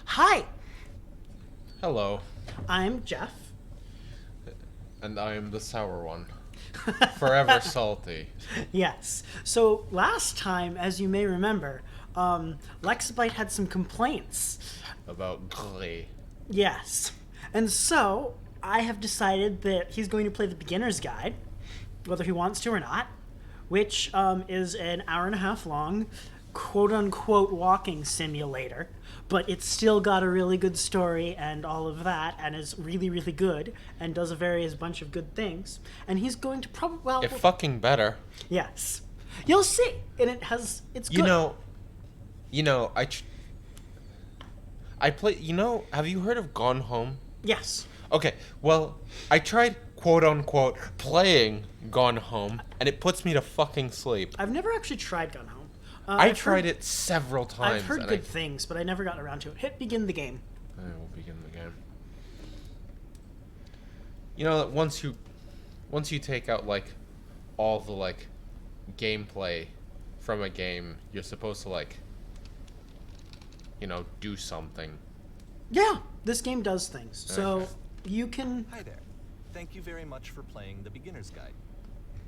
Hi, Hello, I'm Jeff. and I am the sour one. Forever salty. Yes. So last time, as you may remember, Lexabyte had some complaints. About Glee. Yes. And so I have decided that he's going to play the beginner's guide, whether he wants to or not, which is an hour and a half long, quote unquote walking simulator. But it's still got a really good story and all of that, and is really, really good, and does a various bunch of good things. And he's going to probably, well, If fucking better. yes, you'll see. And it's good. You know, you know, I, tr- I play. Have you heard of Gone Home? Yes. Okay, well, I tried quote unquote playing Gone Home, and it puts me to fucking sleep. I've never actually tried Gun Home. I tried it several times. I've heard and good things, but I never got around to it. Hit begin the game. I will begin the game. You know, once you take out like all the like gameplay from a game, you're supposed to like, do something. Yeah, this game does things. So Okay. you can. Hi there. Thank you very much for playing The Beginner's Guide.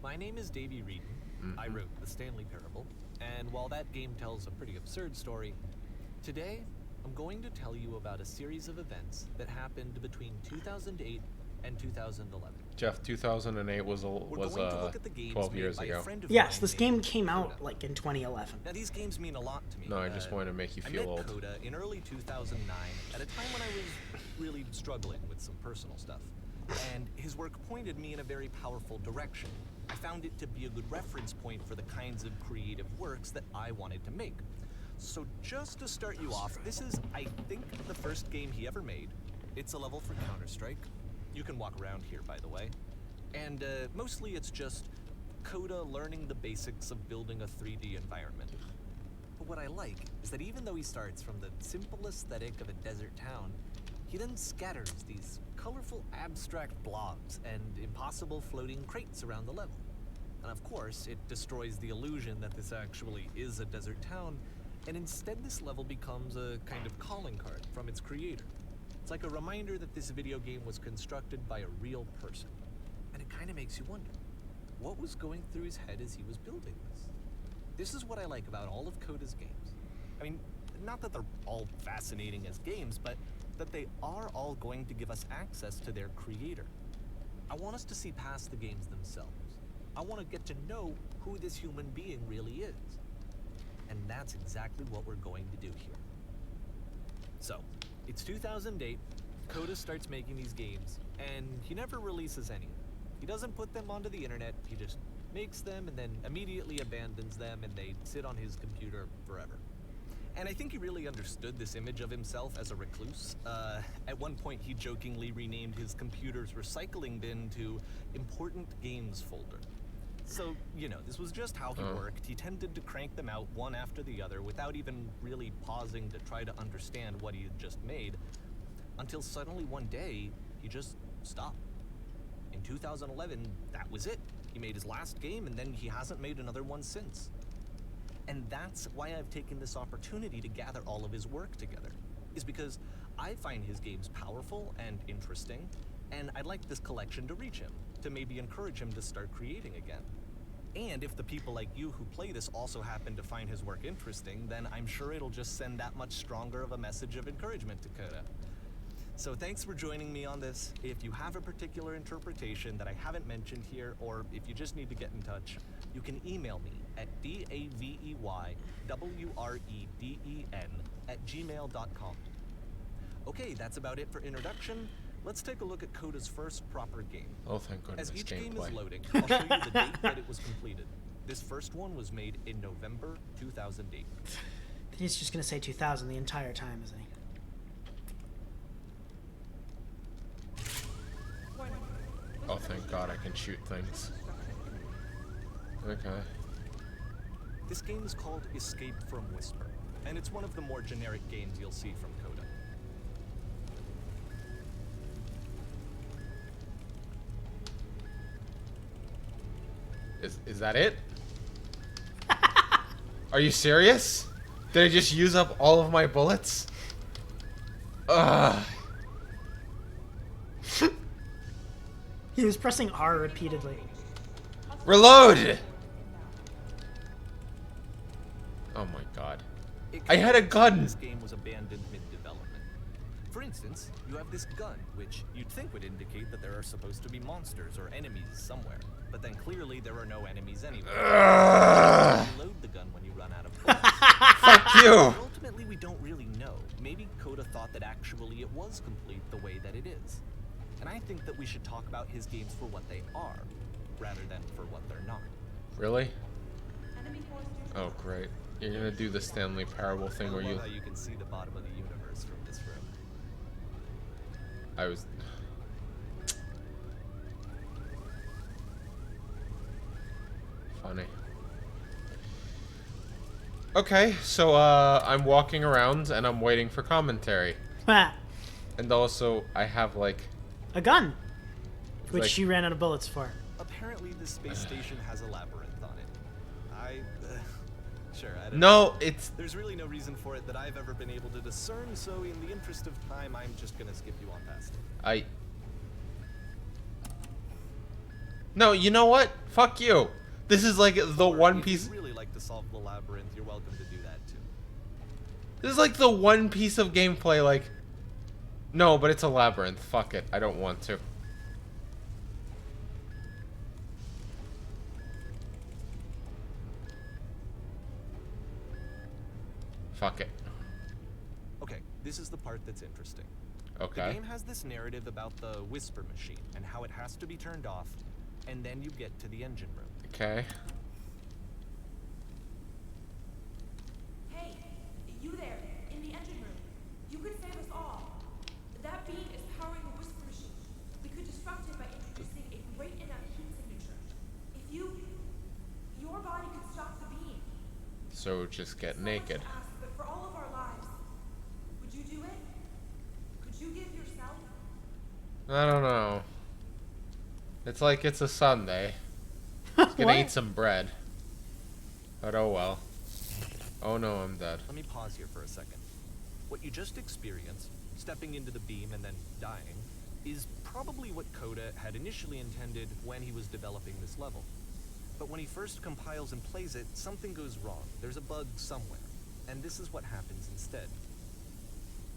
My name is Davey Reedon. I wrote The Stanley Parable, and while that game tells a pretty absurd story, today I'm going to tell you about a series of events that happened between 2008 and 2011. Jeff, 2008 was We're going to look at the games 12 made years by ago. a friend of Yes, mine this named game came Coda. out like in 2011. Now these games mean a lot to me. No, I just wanted to make you I feel met old. Coda in early 2009 at a time when I was really struggling with some personal stuff. And his work pointed me in a very powerful direction. I found it to be a good reference point for the kinds of creative works that I wanted to make. So just to start you off, this is, I think, the first game he ever made. It's a level for Counter-Strike. You can walk around here, by the way. And mostly it's just Coda learning the basics of building a 3D environment. But what I like is that even though he starts from the simple aesthetic of a desert town, he then scatters these colorful abstract blobs and impossible floating crates around the level. And of course, it destroys the illusion that this actually is a desert town, and instead this level becomes a kind of calling card from its creator. It's like a reminder that this video game was constructed by a real person. And it kind of makes you wonder, what was going through his head as he was building this? This is what I like about all of Coda's games. I mean, not that they're all fascinating as games, but that they are all going to give us access to their creator. I want us to see past the games themselves. I want to get to know who this human being really is. And that's exactly what we're going to do here. So, it's 2008, Coda starts making these games, and he never releases any. He doesn't put them onto the internet, he just makes them and then immediately abandons them, and they sit on his computer forever. And I think he really understood this image of himself as a recluse. At one point, he jokingly renamed his computer's recycling bin to Important Games Folder. So, this was just how he worked. He tended to crank them out one after the other without even really pausing to try to understand what he had just made, until suddenly one day, he just stopped. In 2011, that was it. He made his last game, and then he hasn't made another one since. And that's why I've taken this opportunity to gather all of his work together, is because I find his games powerful and interesting, and I'd like this collection to reach him, to maybe encourage him to start creating again. And if the people like you who play this also happen to find his work interesting, then I'm sure it'll just send that much stronger of a message of encouragement to Coda. So thanks for joining me on this. If you have a particular interpretation that I haven't mentioned here, or if you just need to get in touch, you can email me at daveywreden@gmail.com. Okay, that's about it for introduction. Let's take a look at Coda's first proper game. Oh, thank goodness, As each game gameplay. is loading, I'll show you the date that it was completed. This first one was made in November 2008. He's just gonna say 2000 the entire time, isn't he? Oh, thank God, I can shoot things. Okay. This game is called Escape from Whisper, and it's one of the more generic games you'll see from Coda. Is that it? Are you serious? Did I just use up all of my bullets? Ugh. He was pressing R repeatedly. Reload! Oh my god. It I had a could be gun. This game was abandoned mid-development. For instance, you have this gun, which you'd think would indicate that there are supposed to be monsters or enemies somewhere. But then clearly there are no enemies anywhere. Ugh. You load the gun when you run out of bullets. Fuck you! But ultimately, we don't really know. Maybe Coda thought that actually it was complete the way that it is. And I think that we should talk about his games for what they are, rather than for what they're not. Really? Oh, great. You're gonna do the Stanley Parable thing where I you... love how you can see the bottom of the universe from this room. I was... Funny. Okay, so, I'm walking around and I'm waiting for commentary. Ah, And also, I have, like... a gun, which Like- she ran out of bullets for. Apparently, this space station has a labyrinth on it. Sure, I don't No, know. it's... There's really no reason for it that I've ever been able to discern, so in the interest of time, I'm just gonna skip you on past it. I... No, you know what? Fuck you. This is like the Or one if piece... you'd really like to solve the labyrinth, you're welcome to do that too. This is like the one piece of gameplay, like... No, but it's a labyrinth. Fuck it. I don't want to. Fuck it. Okay, this is the part that's interesting. The Okay. game has this narrative about the Whisper Machine and how it has to be turned off, and then you get to the engine room. Okay. Hey, you there, in the engine room. You could save us all. That beam is powering the Whisper Machine. We could disrupt it by introducing a great enough heat signature. If your body could stop the beam. So just get It's so much naked. to ask, but for all of our lives, would you do it? Could you give yourself? I don't know. It's like it's a Sunday. Gonna What? eat some bread. But oh well. Oh no, I'm dead. Let me pause here for a second. What you just experienced, stepping into the beam and then dying, is probably what Coda had initially intended when he was developing this level. But when he first compiles and plays it, something goes wrong. There's a bug somewhere. And this is what happens instead.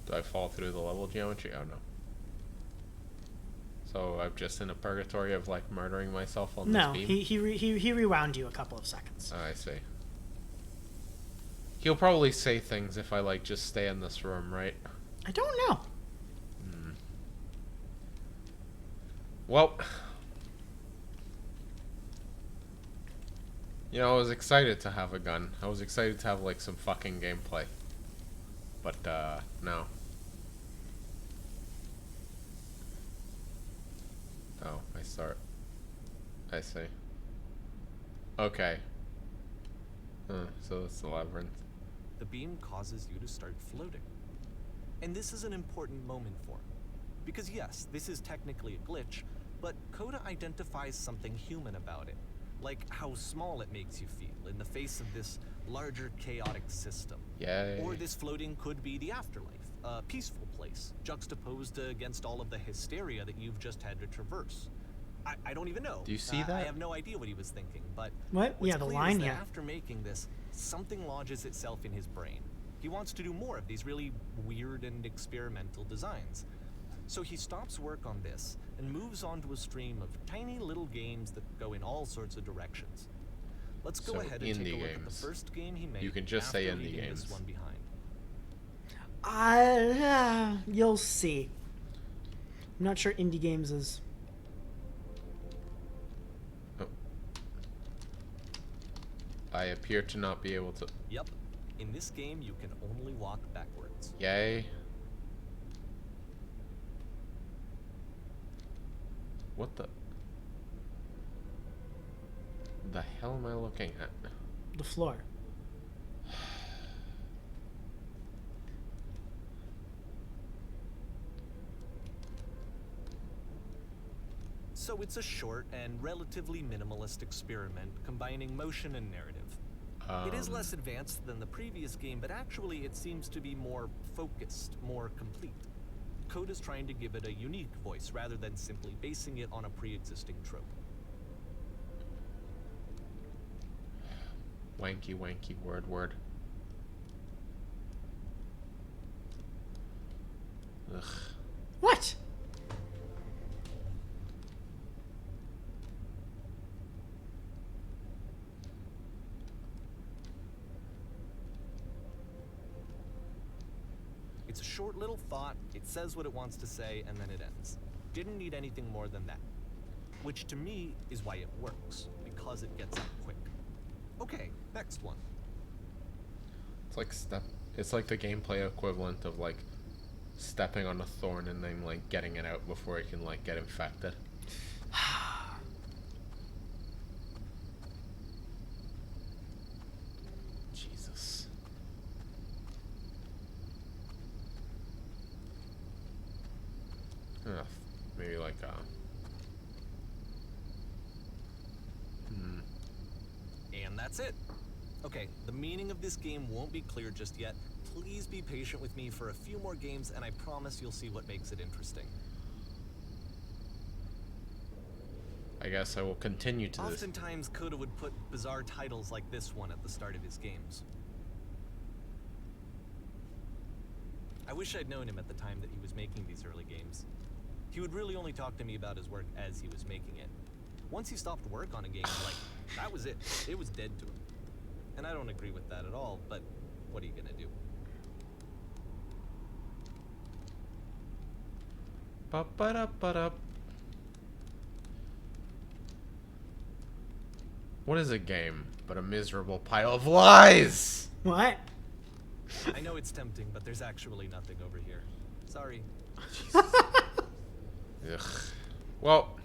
Do I fall through the level geometry? Oh no. So I'm just in a purgatory of like murdering myself on No, this beam? he rewound you a couple of seconds. Oh, I see. He'll probably say things if I like just stay in this room, right? I don't know. Well, you know, I was excited to have a gun. I was excited to have like some fucking gameplay. But no. Oh, I see. Okay. So that's the labyrinth. The beam causes you to start floating. And this is an important moment for him. Because yes, this is technically a glitch, but Coda identifies something human about it. Like how small it makes you feel in the face of this larger chaotic system. Yay. Or this floating could be the afterlife, a peaceful place, juxtaposed against all of the hysteria that you've just had to traverse. I don't even know. Do you see I that? have no idea what he was thinking, but What? what's Yeah, the clear line is that here. after making this, something lodges itself in his brain. He wants to do more of these really weird and experimental designs. So he stops work on this and moves on to a stream of tiny little games that go in all sorts of directions. Let's go So, ahead and take indie a look at the games. first game he made. You can just say after indie leaving games. This one behind. You'll see. I'm not sure indie games is. Oh. I appear to not be able to. Yep. In this game, you can only walk backwards. Yay. What the hell am I looking at? The floor. So it's a short and relatively minimalist experiment combining motion and narrative. It is less advanced than the previous game, but actually it seems to be more focused, more complete. Code is trying to give it a unique voice rather than simply basing it on a pre-existing trope. Wanky, wanky, word. Ugh. What? It's a short little thought, it says what it wants to say, and then it ends. Didn't need anything more than that. Which to me is why it works, because it gets out quick. Okay, next one. It's like the gameplay equivalent of like stepping on a thorn and then like getting it out before it can like get infected. Jesus. Maybe like And that's it. Okay, the meaning of this game won't be clear just yet. Please be patient with me for a few more games, and I promise you'll see what makes it interesting. I guess I will continue to this. Oftentimes, Coda would put bizarre titles like this one at the start of his games. I wish I'd known him at the time that he was making these early games. He would really only talk to me about his work as he was making it. Once he stopped work on a game, like, that was it. It was dead to him. And I don't agree with that at all, but what are you gonna do? Ba-ba-da-ba-da. What is a game but a miserable pile of lies? What? I know it's tempting, but there's actually nothing over here. Sorry. Ugh. Well,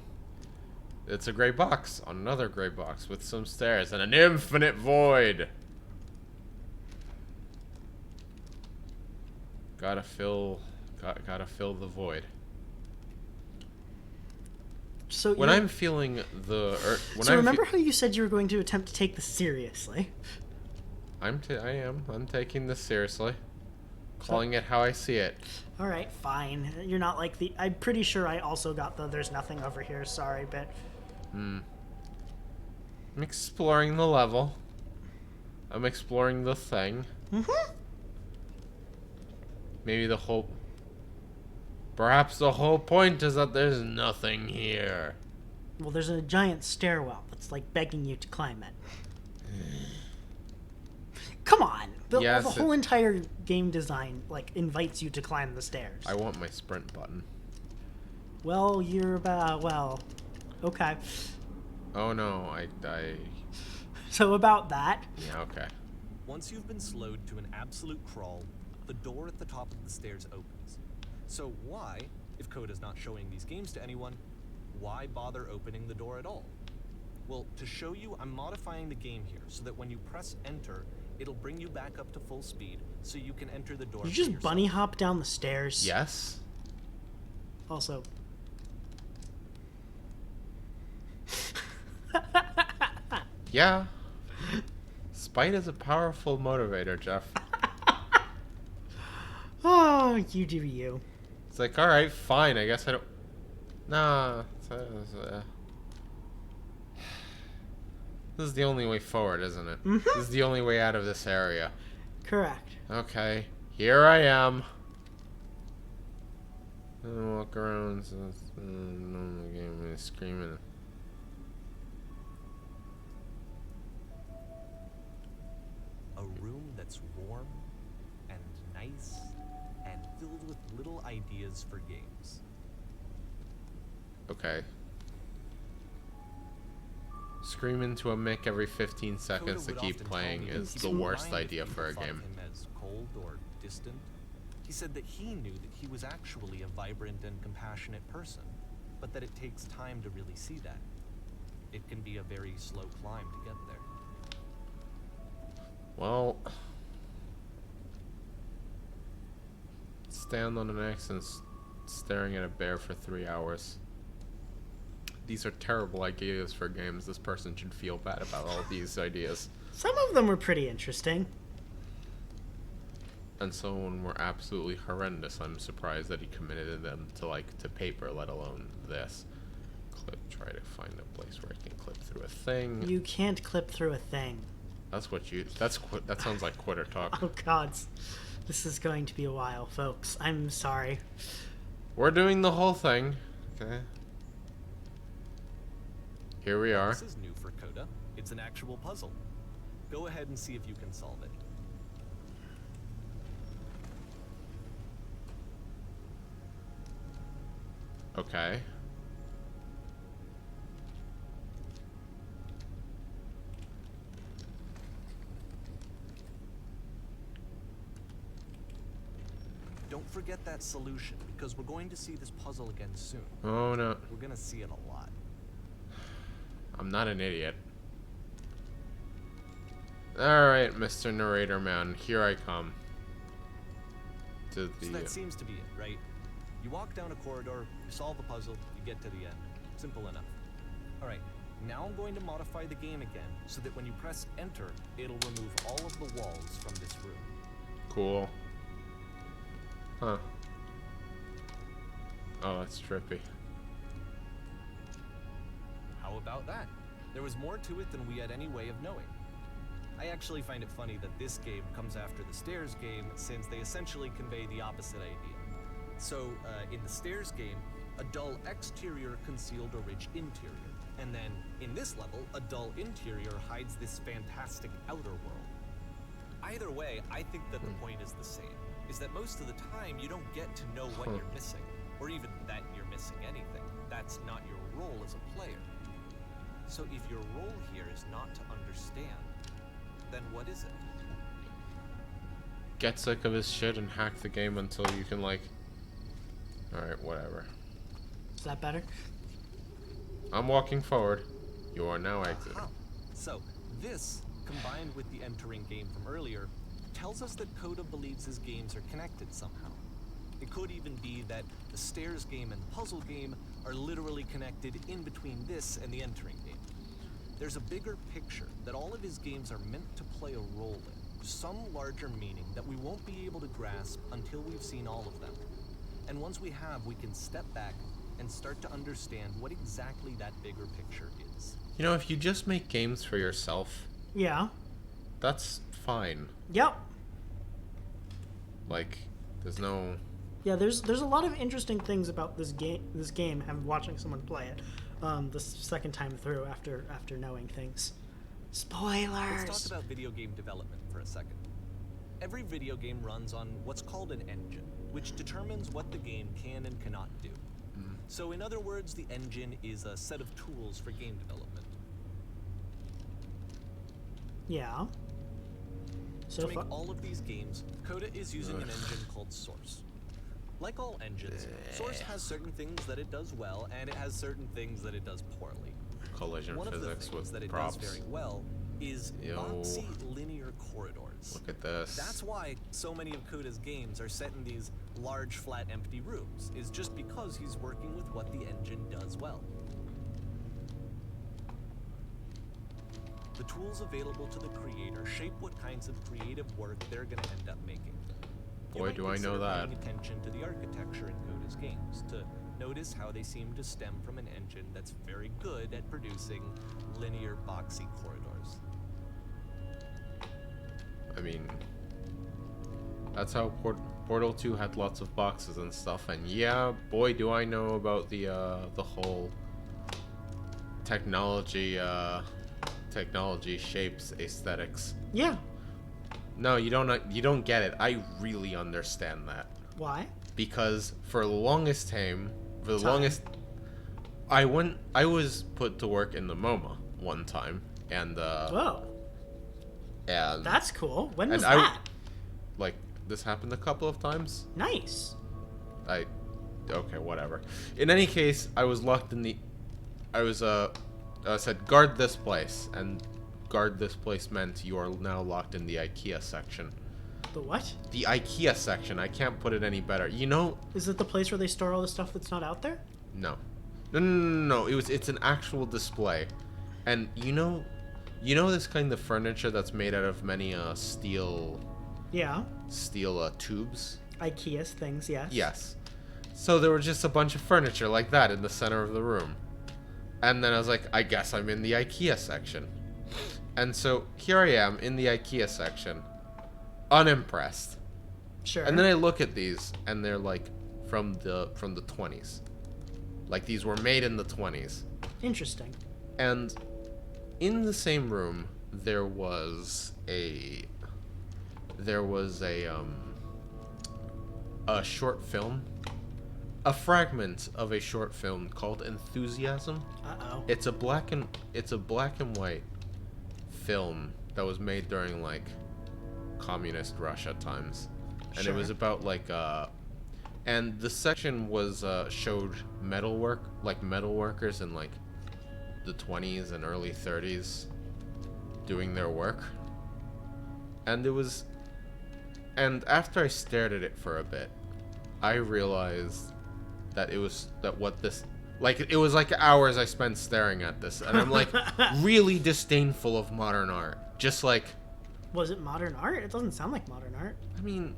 it's a gray box on another gray box with some stairs and an infinite void. Gotta fill the void. So When you- I'm feeling the So remember how you said you were going to attempt to take this seriously? I'm taking this seriously. Calling it how I see it. All right, fine. You're not like the. I'm pretty sure I also got the. There's nothing over here. Sorry, but. I'm exploring the level. I'm exploring the thing. Maybe perhaps the whole point is that there's nothing here. Well, there's a giant stairwell that's like begging you to climb it. Come on, the Yes, whole entire game design like invites you to climb the stairs. I want my sprint button. Well, you're about okay. Oh no, I So about that. yeah, okay. Once you've been slowed to an absolute crawl, the door at the top of the stairs opens. So why, if Coda's not showing these games to anyone, why bother opening the door at all? Well, to show you, I'm modifying the game here so that when you press enter, it'll bring you back up to full speed so you can enter the door. You for just yourself. bunny hop down the stairs. Yes. Also. Yeah. Spite is a powerful motivator, Jeff. Oh, you do you. It's like, all right, fine. I guess I don't. Nah. This is the only way forward, isn't it? This is the only way out of this area. Correct. Okay, here I am. I walk around, so it's normal game, and screaming. A room that's warm and nice and filled with little ideas for games. Okay. Scream into a mic every 15 seconds to Coda would keep often playing tell me is he the didn't worst mind if idea for a people thought game. of him as cold or distant. He said that he knew that he was actually a vibrant and compassionate person, but that it takes time to really see that. It can be a very slow climb to get there. Well, stand on an X and staring at a bear for 3 hours. These are terrible ideas for games. This person should feel bad about all these ideas. Some of them were pretty interesting. and some of them were absolutely horrendous. I'm surprised that he committed them to paper, let alone this. Try to find a place where I can clip through a thing. You can't clip through a thing. That sounds like quitter talk. Oh God, this is going to be a while, folks. I'm sorry. We're doing the whole thing. Okay. Here we are. This is new for Coda. It's an actual puzzle. Go ahead and see if you can solve it. Okay. Don't forget that solution, because we're going to see this puzzle again soon. Oh no. We're gonna see it a lot. I'm not an idiot. Alright, Mr. Narrator Man, here I come. To the... So that seems to be it, right? You walk down a corridor, you solve the puzzle, you get to the end. Simple enough. Alright, now I'm going to modify the game again, so that when you press enter, it'll remove all of the walls from this room. Cool. Huh. Oh, that's trippy. How about that? There was more to it than we had any way of knowing. I actually find it funny that this game comes after the Stairs game, since they essentially convey the opposite idea. So, in the Stairs game, a dull exterior concealed a rich interior. And then, in this level, a dull interior hides this fantastic outer world. Either way, I think that the point is the same, is that most of the time you don't get to know what you're missing, or even that you're missing anything. That's not your role as a player. So if your role here is not to understand, then what is it? Get sick of his shit and hack the game until you can, like... Alright, whatever. Is that better? I'm walking forward. You are now exiting. Aha. So, this, combined with the entering game from earlier, tells us that Coda believes his games are connected somehow. It could even be that the Stairs game and the puzzle game are literally connected in between this and the entering game. There's a bigger picture that all of his games are meant to play a role in, some larger meaning that we won't be able to grasp until we've seen all of them. And once we have, we can step back and start to understand what exactly that bigger picture is. You know, if you just make games for yourself, Yeah. that's fine. Yep. Like, there's no... Yeah, there's a lot of interesting things about this game and watching someone play it the second time through after knowing things. Spoilers. Let's talk about video game development for a second. Every video game runs on what's called an engine, which determines what the game can and cannot do. So in other words, the engine is a set of tools for game development. Yeah. So To make all of these games, Coda is using an engine called Source. Like all engines, Source has certain things that it does well, and it has certain things that it does poorly. Collision One of the physics things with that it props. does very well is Yo. boxy linear corridors. Look at this. That's why so many of Coda's games are set in these large, flat, empty rooms, is just because he's working with what the engine does well. The tools available to the creator shape what kinds of creative work they're going to end up making. You Boy, might do I know consider that. paying attention to the architecture in Coda's games, to notice how they seem to stem from an engine that's very good at producing linear, boxy corridors. I mean, that's how Portal 2 had lots of boxes and stuff, and yeah, boy, do I know about the whole technology shapes aesthetics. yeah. No, you don't get it. I really understand that. Why? Because for the longest time, I was put to work in the MoMA one time, and Whoa. and That's cool. When was And that? like this happened a couple of times. Nice. Okay, whatever. In any case, I was locked in the. I said guard this place, and guard this place meant you are now locked in the IKEA section. The what? The IKEA section. I can't put it any better. You know? Is it the place where they store all the stuff that's not out there? No. No. It's an actual display, and you know this kind of furniture that's made out of many steel Yeah. steel tubes. IKEA things, yes. Yes. So there was just a bunch of furniture like that in the center of the room. And then I was like, I guess I'm in the IKEA section. And so here I am in the IKEA section, unimpressed. Sure. And then I look at these, and they're like from the 20s. Like these were made in the 20s. Interesting. And in the same room, there was a short film, a fragment of a short film called Enthusiasm. Uh-oh. It's a black and white film that was made during like communist Russia times, and it was Sure. about like and the section was showed metal workers in like the 20s and early 30s doing their work. And after I stared at it for a bit, I realized that it was like hours I spent staring at this, and I'm like really disdainful of modern art. Just like, Was it modern art? It doesn't sound like modern art. I mean,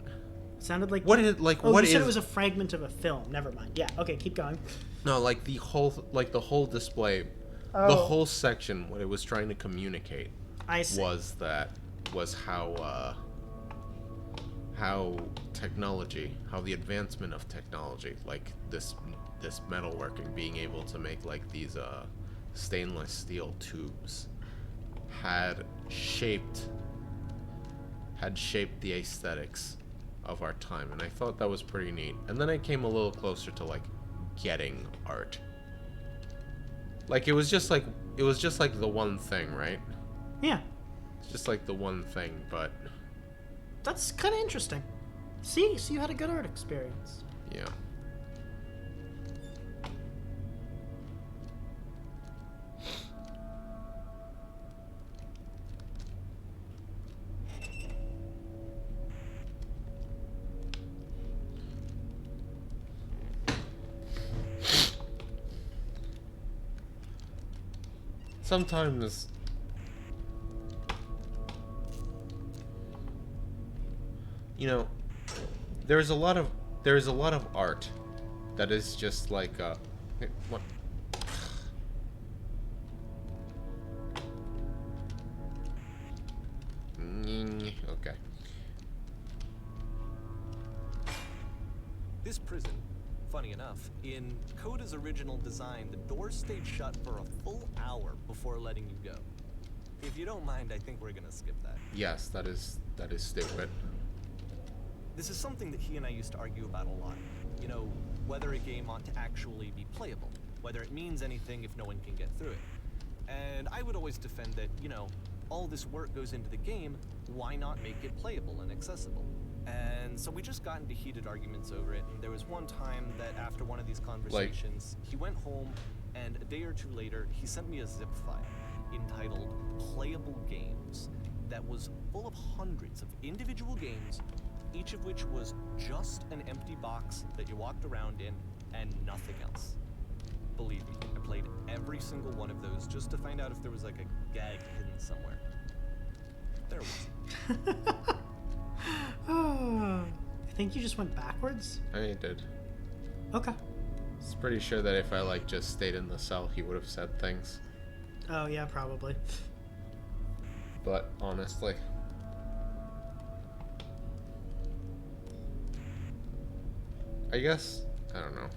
It sounded like... what is like Oh, what you said is it was a fragment of a film. Never mind. Yeah, okay, keep going. no, like the whole display, Oh. the whole section, what it was trying to communicate I see. was how the advancement of technology, like this metalworking, being able to make like these stainless steel tubes, had shaped the aesthetics of our time, and I thought that was pretty neat. And then I came a little closer to like getting art. Like it was just like the one thing, right? Yeah, It's just like the one thing, but that's kind of interesting. See, so you had a good art experience. yeah. Sometimes there's a lot of art that is just like what okay. This prison, funny enough, in Coda's original design, the doors stayed shut for a full hour before letting you go. If you don't mind, I think we're gonna skip that. Yes, that is stupid. This is something that he and I used to argue about a lot. You know, whether a game ought to actually be playable, whether it means anything if no one can get through it. And I would always defend that, you know, all this work goes into the game, why not make it playable and accessible? And so we just got into heated arguments over it, and there was one time that after one of these conversations, he went home, and a day or two later, he sent me a zip file entitled Playable Games that was full of hundreds of individual games, each of which was just an empty box that you walked around in and nothing else. Believe me, I played every single one of those just to find out if there was like a gag hidden somewhere. There wasn't. I think you just went backwards. I did. Okay. It's pretty sure that if I like just stayed in the cell, he would have said things. Oh yeah, probably. But honestly, I guess I don't know.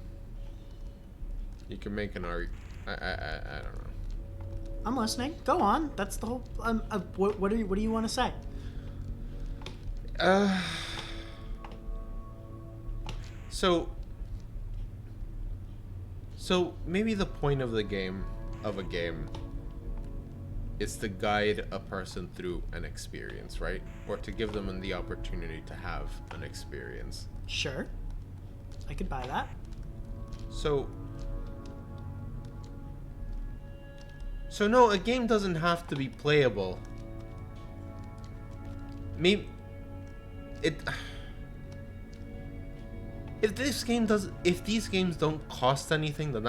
You can make an argument. I don't know. I'm listening. Go on. That's the whole. What do you want to say? So maybe the point of a game is to guide a person through an experience, right? Or to give them the opportunity to have an experience. Sure. I could buy that. So no, a game doesn't have to be playable. Maybe if these games don't cost anything, then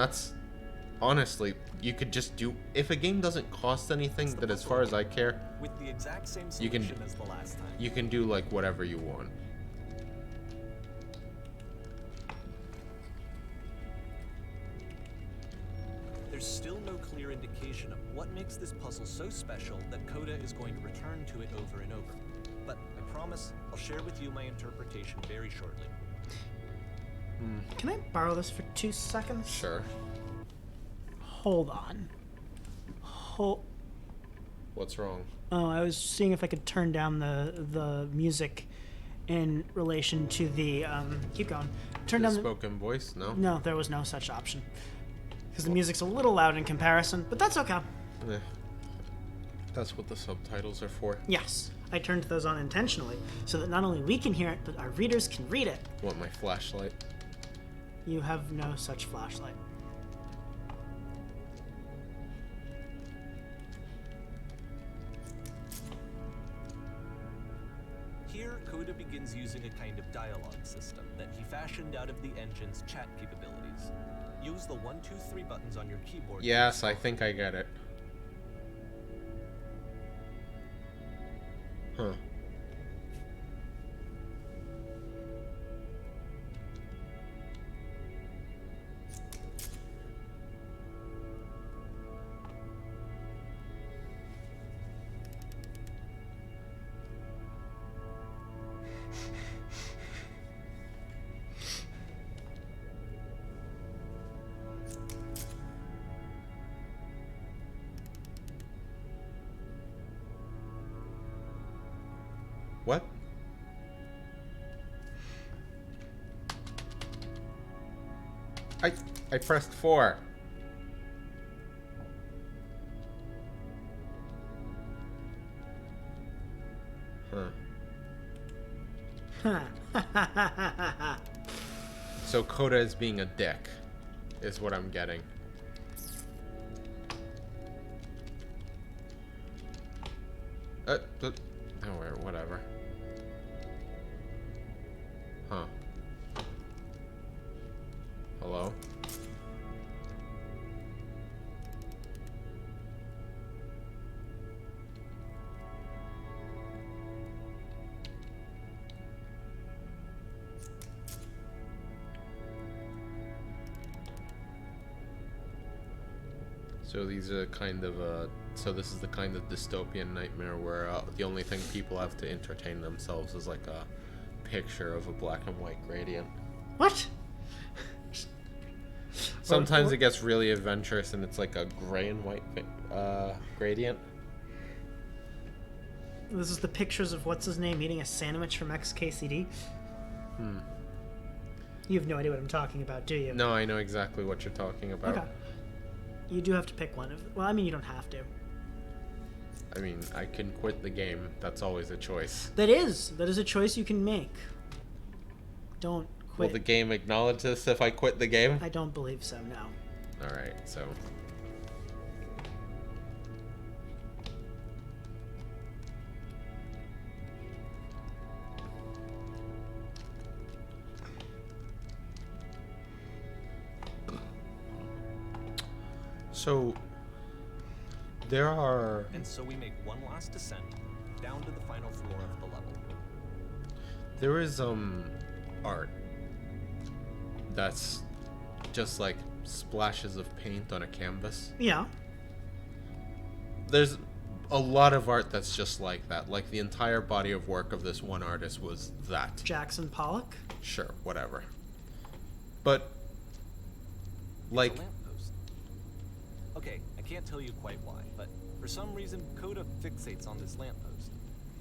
honestly, you could just do... If a game doesn't cost anything, then as far as I care, With the exact same You can- solution as the last time. you can do, like, whatever you want. There's still no clear indication of what makes this puzzle so special that Coda is going to return to it over and over. But I promise I'll share with you my interpretation very shortly. Can I borrow this for 2 seconds? Sure. Hold on. What's wrong? Oh, I was seeing if I could turn down the music in relation to the keep going. Turn The down the, spoken voice? No? no, there was no such option. Because the music's a little loud in comparison, but that's okay. Eh. That's what the subtitles are for. Yes, I turned those on intentionally so that not only we can hear it, but our readers can read it. Want my flashlight? You have no such flashlight. Here, Coda begins using a kind of dialogue system that he fashioned out of the engine's chat capabilities. Use the 1, 2, 3 buttons on your keyboard. Yes, I think I get it. Huh. What? I pressed 4. Huh. So Coda is being a dick, is what I'm getting. Oh, whatever. Huh. Hello? So these are kind of so this is the kind of dystopian nightmare where the only thing people have to entertain themselves is like a picture of a black and white gradient. What? Sometimes it gets really adventurous and it's like a gray and white gradient. This is the pictures of what's his name eating a sandwich from XKCD. You have no idea what I'm talking about, do you? No, I know exactly what you're talking about. Okay. You do have to pick one of. Well, I mean, you don't have to. I mean, I can quit the game. That's always a choice. That is a choice you can make. Don't Will quit. the game acknowledge this if I quit the game? I don't believe so. No. Alright, so... So... There are... And so we make one last descent down to the final floor of the level. There is, art. That's just like splashes of paint on a canvas. Yeah. There's a lot of art that's just like that. Like the entire body of work of this one artist was that. Jackson Pollock. Sure, whatever. But, like, The lamppost. Okay, I can't tell you quite why, but for some reason, Coda fixates on this lamppost.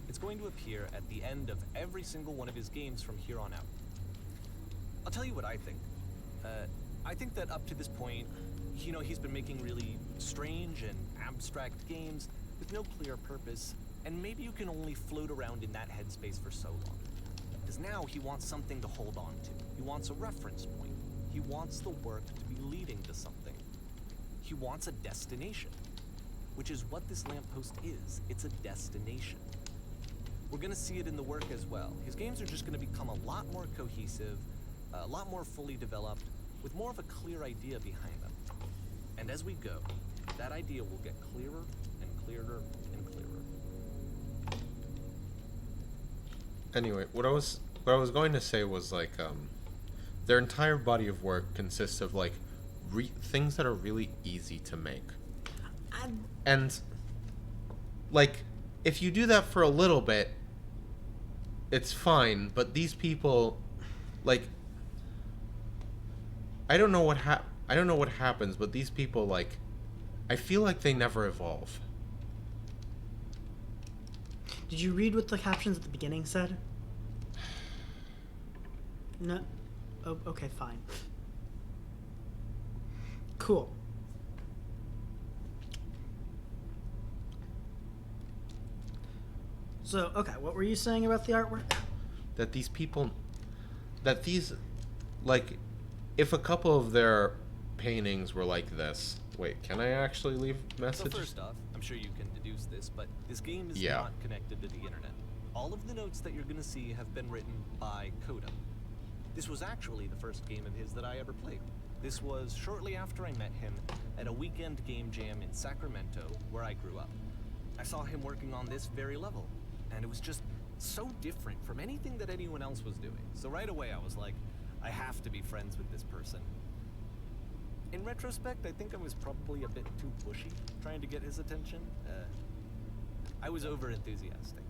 It's going to appear at the end of every single one of his games from here on out. I'll tell you what I think. I think that up to this point, you know, he's been making really strange and abstract games with no clear purpose, and maybe you can only float around in that headspace for so long. Because now he wants something to hold on to. He wants a reference point. He wants the work to be leading to something. He wants a destination, which is what this lamppost is. It's a destination. We're gonna see it in the work as well. His games are just gonna become a lot more cohesive, a lot more fully developed, with more of a clear idea behind them. And as we go, that idea will get clearer and clearer and clearer. Anyway, what I was going to say was like their entire body of work consists of like things that are really easy to make. And like if you do that for a little bit, it's fine, but these people like I don't know what happens, but these people like I feel like they never evolve. Did you read what the captions at the beginning said? No. Oh, okay, fine. Cool. So, okay, what were you saying about the artwork? That these people, that these, like, if a couple of their paintings were like this. Wait, can I actually leave messages? So first off, I'm sure you can deduce this, but this game is Yeah. not connected to the internet. All of the notes that you're going to see have been written by Coda. This was actually the first game of his that I ever played. This was shortly after I met him at a weekend game jam in Sacramento, where I grew up. I saw him working on this very level, and it was just so different from anything that anyone else was doing. So right away I was like, I have to be friends with this person. In retrospect, I think I was probably a bit too pushy, trying to get his attention. I was over-enthusiastic.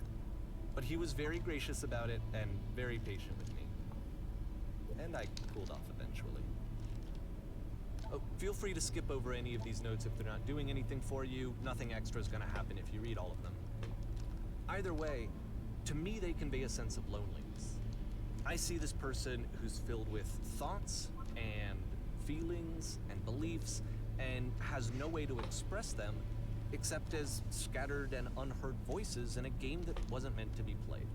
But he was very gracious about it and very patient with me. And I cooled off eventually. Oh, feel free to skip over any of these notes if they're not doing anything for you. Nothing extra is going to happen if you read all of them. Either way, to me they convey a sense of loneliness. I see this person who's filled with thoughts and feelings and beliefs and has no way to express them except as scattered and unheard voices in a game that wasn't meant to be played.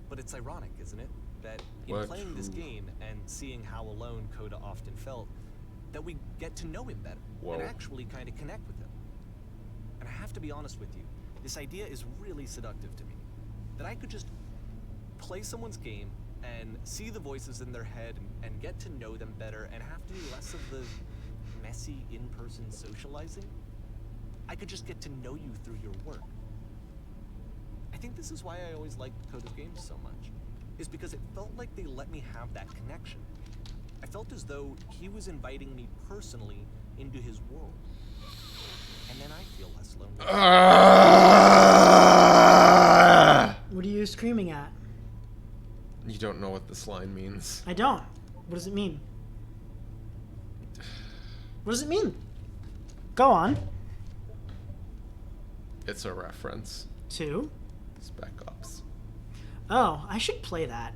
But it's ironic, isn't it? That in What? playing this game and seeing how alone Coda often felt, that we get to know him better Whoa. and actually kind of connect with him. And I have to be honest with you, this idea is really seductive to me. That I could just play someone's game and see the voices in their head and get to know them better and have to do less of the messy in-person socializing. I could just get to know you through your work. I think this is why I always liked Coda's games so much, is because it felt like they let me have that connection. I felt as though he was inviting me personally into his world. And then I feel less lonely. What are you screaming at? You don't know what this line means. I don't. What does it mean? What does it mean? Go on. It's a reference. To? Spec Ops. Oh, I should play that.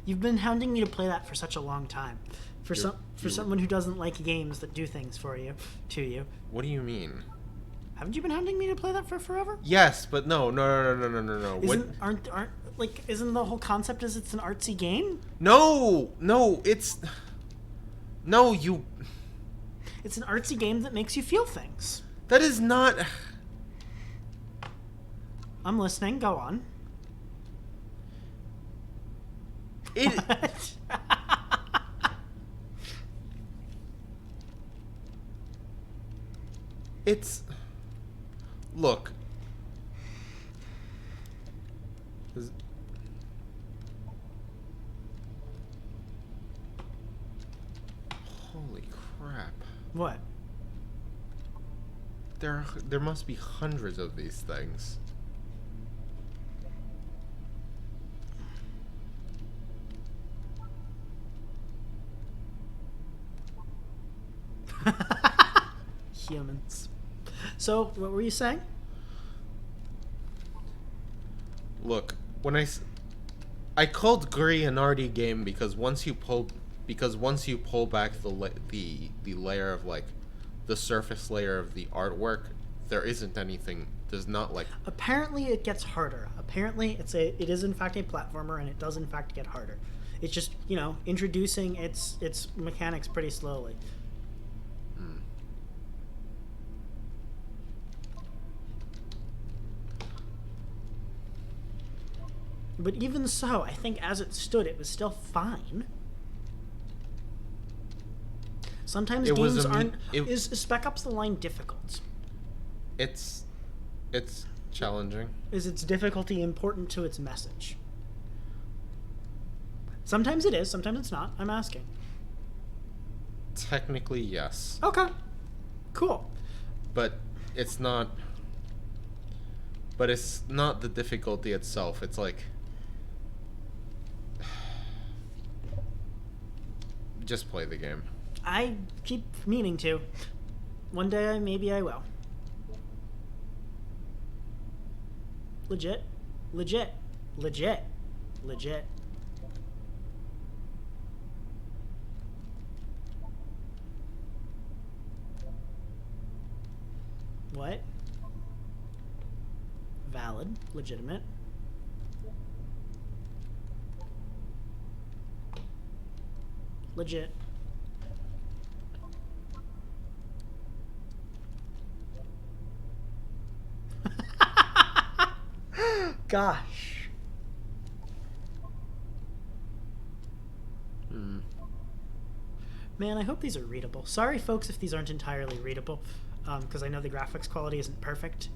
You've been hounding me to play that for such a long time. For someone who doesn't like games that do things for you, to you. What do you mean? Haven't you been hounding me to play that for forever? Yes, but no. What? Isn't the whole concept is it's an artsy game? No, it's no, you. It's an artsy game that makes you feel things. That is not. I'm listening. Go on. It. It's. Look. Holy crap. What? There must be hundreds of these things. Humans. So, what were you saying? Look, when I called Guri an arty game because once you pull back the layer of like the surface layer of the artwork, there isn't anything. There's not like. Apparently, it gets harder. Apparently, it is in fact a platformer, and it does in fact get harder. It's just introducing its mechanics pretty slowly. But even so, I think as it stood, it was still fine. Sometimes It was games a me- aren't. it- Is Spec Ops: The Line difficult? It's challenging. Is its difficulty important to its message? Sometimes it is, sometimes it's not. I'm asking. Technically, yes, Okay. Cool. but it's not. But it's not the difficulty itself. It's like just play the game. I keep meaning to. One day, maybe I will. Legit. Legit. Legit. Legit. What? Valid. Legitimate. Legit. Gosh. Hmm. Man, I hope these are readable. Sorry, folks, if these aren't entirely readable, because I know the graphics quality isn't perfect.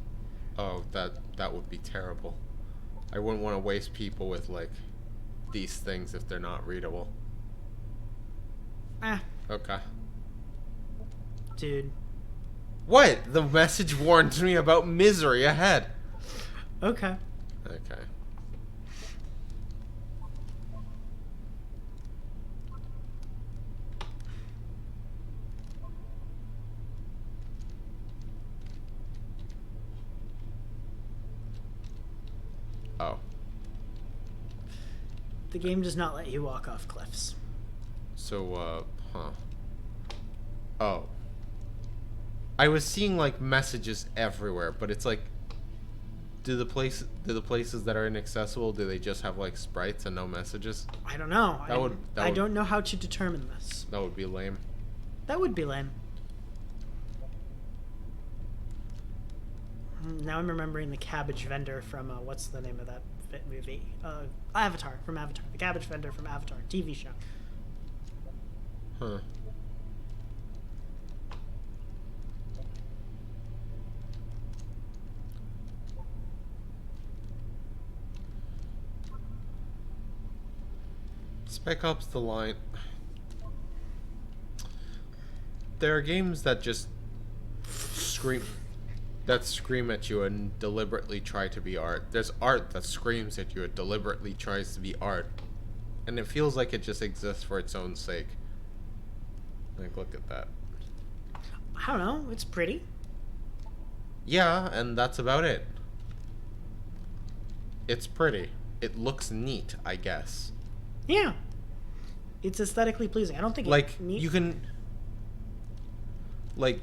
Oh, that would be terrible. I wouldn't want to waste people with like these things if they're not readable. Ah, Okay. dude. What? The message warns me about misery ahead. Okay. Okay. Oh. The game does not let you walk off cliffs. So, huh. Oh. I was seeing like messages everywhere, but it's like do the places that are inaccessible, do they just have like sprites and no messages? I don't know. That would- I don't know how to determine this. That would be lame. That would be lame. Now I'm remembering the cabbage vendor from what's the name of that movie? Avatar, from Avatar. The cabbage vendor from Avatar TV show. Huh. Spec Ops: The Line. There are games that just scream at you and deliberately try to be art. There's art that screams at you and deliberately tries to be art. And it feels like it just exists for its own sake. Like, look at that. I don't know. It's pretty. Yeah, and that's about it. It's pretty. It looks neat, I guess. Yeah. It's aesthetically pleasing. I don't think Like, it neat. you can... Like,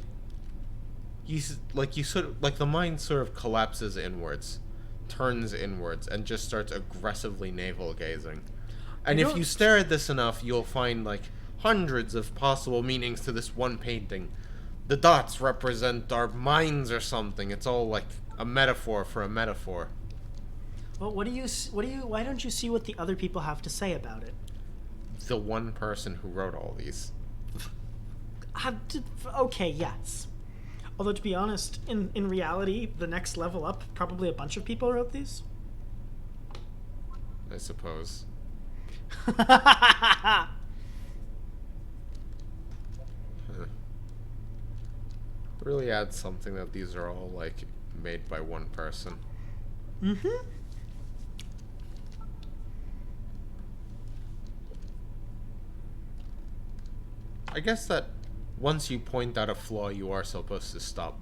you sort of... Like, the mind sort of collapses inwards, turns inwards, and just starts aggressively navel-gazing. And if don't- you stare at this enough, you'll find, like, hundreds of possible meanings to this one painting. The dots represent our minds or something. It's all, like, a metaphor for a metaphor. Well, why don't you see what the other people have to say about it? The one person who wrote all these. Okay, yes. Although, to be honest, in reality, the next level up, probably a bunch of people wrote these. I suppose. Huh. Really adds something that these are all, like, made by one person. Mm-hmm. I guess that once you point out a flaw, you are supposed to stop.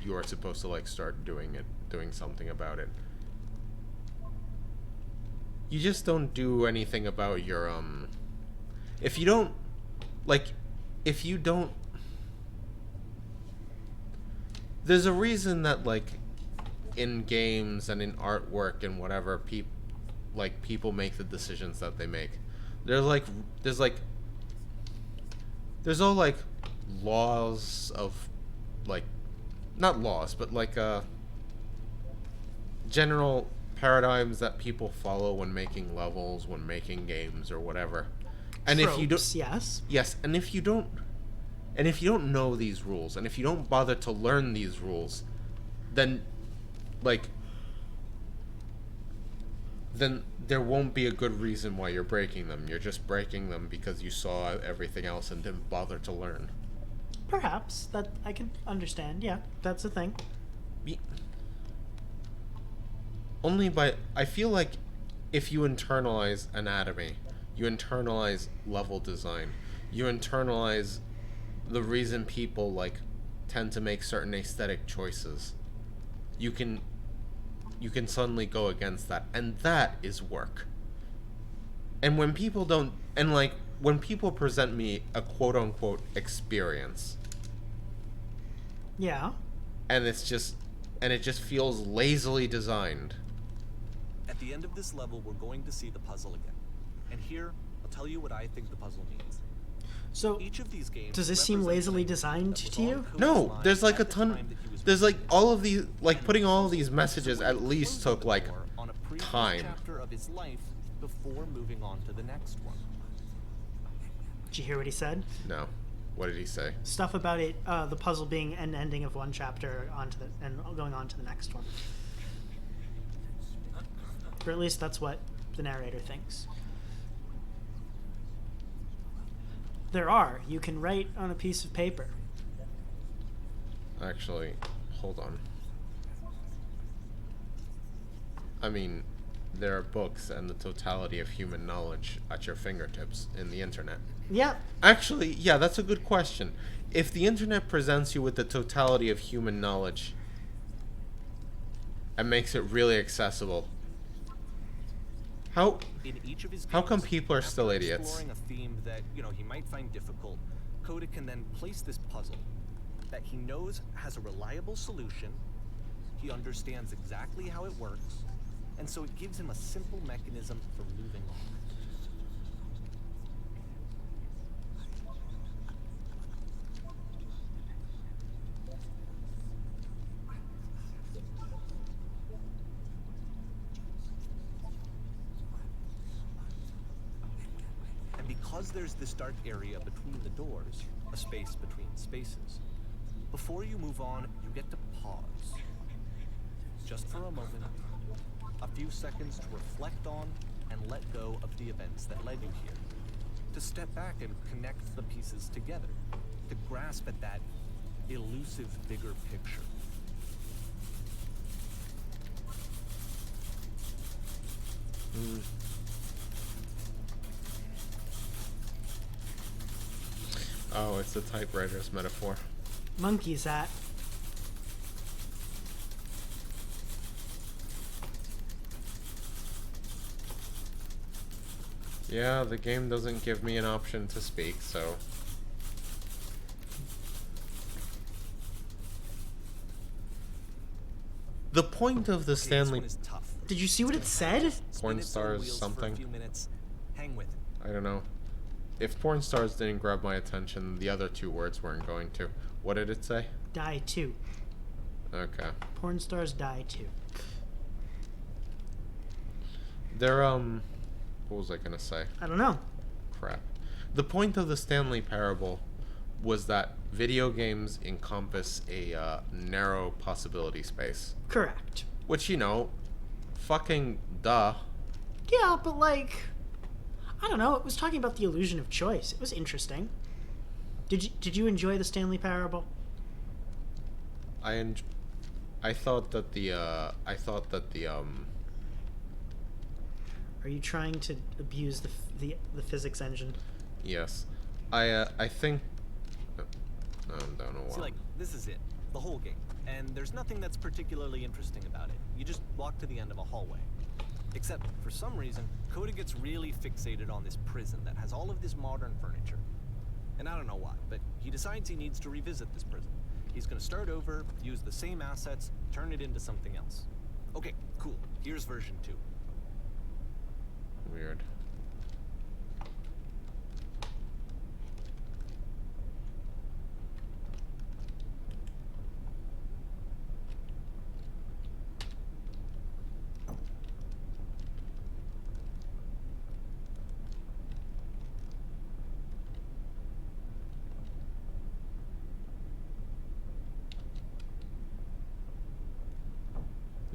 You are supposed to, like, start doing something about it. You just don't do anything about your, if you don't, like, if you don't, there's a reason that, like, in games and in artwork and whatever, people make the decisions that they make. There's all, like, laws of, like, not laws, but, like, general paradigms that people follow when making levels, when making games, or whatever. And if you don't, Tropes, yes. yes, and if you don't know these rules, and if you don't bother to learn these rules, then like then there won't be a good reason why you're breaking them. You're just breaking them because you saw everything else and didn't bother to learn. Perhaps that I can understand. Yeah, that's a thing. Only by I feel like if you internalize anatomy, you internalize level design, you internalize the reason people like tend to make certain aesthetic choices, you can suddenly go against that, and that is work. And when people don't, and like when people present me a quote unquote experience, Yeah. and it just feels lazily designed. At the end of this level, we're going to see the puzzle again. And here, I'll tell you what I think the puzzle means. So, Each of these games does this seem represents an lazily idea designed that was to on you? Cody's No, mind there's like a at the ton. time that he was There's like writing. all of these, like And putting all of the these puzzle messages was at least closing took the like door on a previous time. chapter of his life before moving on to the next one. did you hear what he said? No. What did he say? Stuff about it, the puzzle being an ending of one chapter onto the and going on to the next one. Or at least that's what the narrator thinks. You can write on a piece of paper. Actually, hold on. I mean, there are books and the totality of human knowledge at your fingertips in the internet. Yeah, Actually, yeah, that's a good question. If the internet presents you with the totality of human knowledge and makes it really accessible, how In each of his How come games, people are after still idiots? Exploring a theme that, he might find difficult, Coda can then place this puzzle that he knows has a reliable solution, he understands exactly how it works, and so it gives him a simple mechanism for moving on. And because there's this dark area between the doors, a space between spaces, before you move on, you get to pause. Just for a moment, a few seconds to reflect on and let go of the events that led you here. To step back and connect the pieces together. To grasp at that elusive bigger picture. Oh, it's the typewriter's metaphor. monkey's at. Yeah, the game doesn't give me an option to speak, so... The point of the Okay, Stanley... this one is tough. Did you see what it said? Porn Spin its own stars wheels something. For a few minutes. Hang with it. I don't know. If porn stars didn't grab my attention, the other two words weren't going to. What did it say? Die too. Okay. Porn stars die too. They're, what was I gonna say? I don't know. Crap. The point of the Stanley Parable was that video games encompass a narrow possibility space. Correct. Which, fucking duh. Yeah, but like, I don't know. It was talking about the illusion of choice. It was interesting. Did you enjoy the Stanley Parable? I thought that the Are you trying to abuse the physics engine? yes. I think I don't know See, why. this is it. The whole game. And there's nothing that's particularly interesting about it. You just walk to the end of a hallway. Except, for some reason, Coda gets really fixated on this prison that has all of this modern furniture. And I don't know why, but he decides he needs to revisit this prison. He's gonna start over, use the same assets, turn it into something else. Okay, cool. Here's version 2. Weird.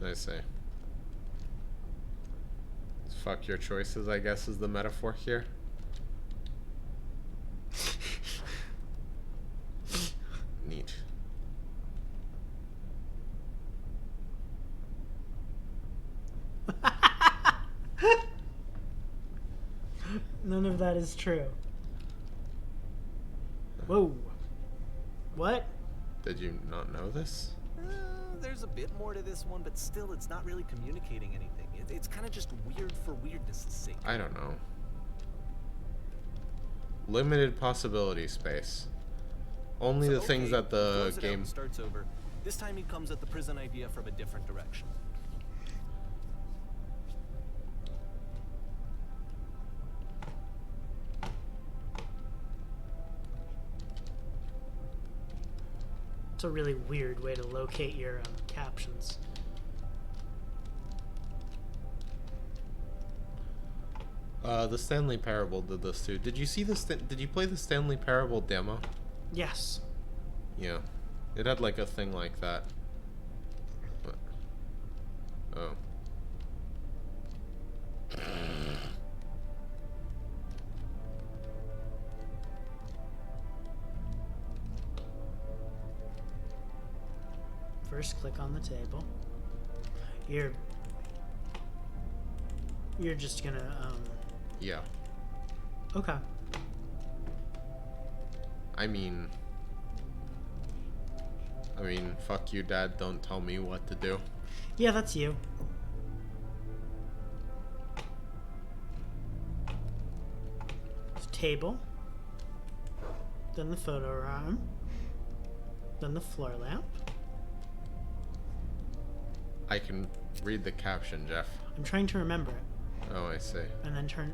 I see. Fuck your choices, I guess, is the metaphor here. Neat. None of that is true. Whoa. What? Did you not know this? There's a bit more to this one, but still, it's not really communicating anything. It's kind of just weird for weirdness' sake. I don't know. Limited possibility space. Only the things that the throws it out game... and starts over. This time he comes at the prison idea from a different direction. It's a really weird way to locate your captions. The Stanley Parable did this too. Did you see this? Did you play the Stanley Parable demo? Yes. Yeah. It had like a thing like that. What? Oh. First, click on the table. You're just gonna Yeah. okay. I mean, fuck you, Dad. Don't tell me what to do. Yeah, that's you. It's table. Then the photo ramen. Then the floor lamp. I can read the caption, Jeff. I'm trying to remember it. Oh, I see. And then turn.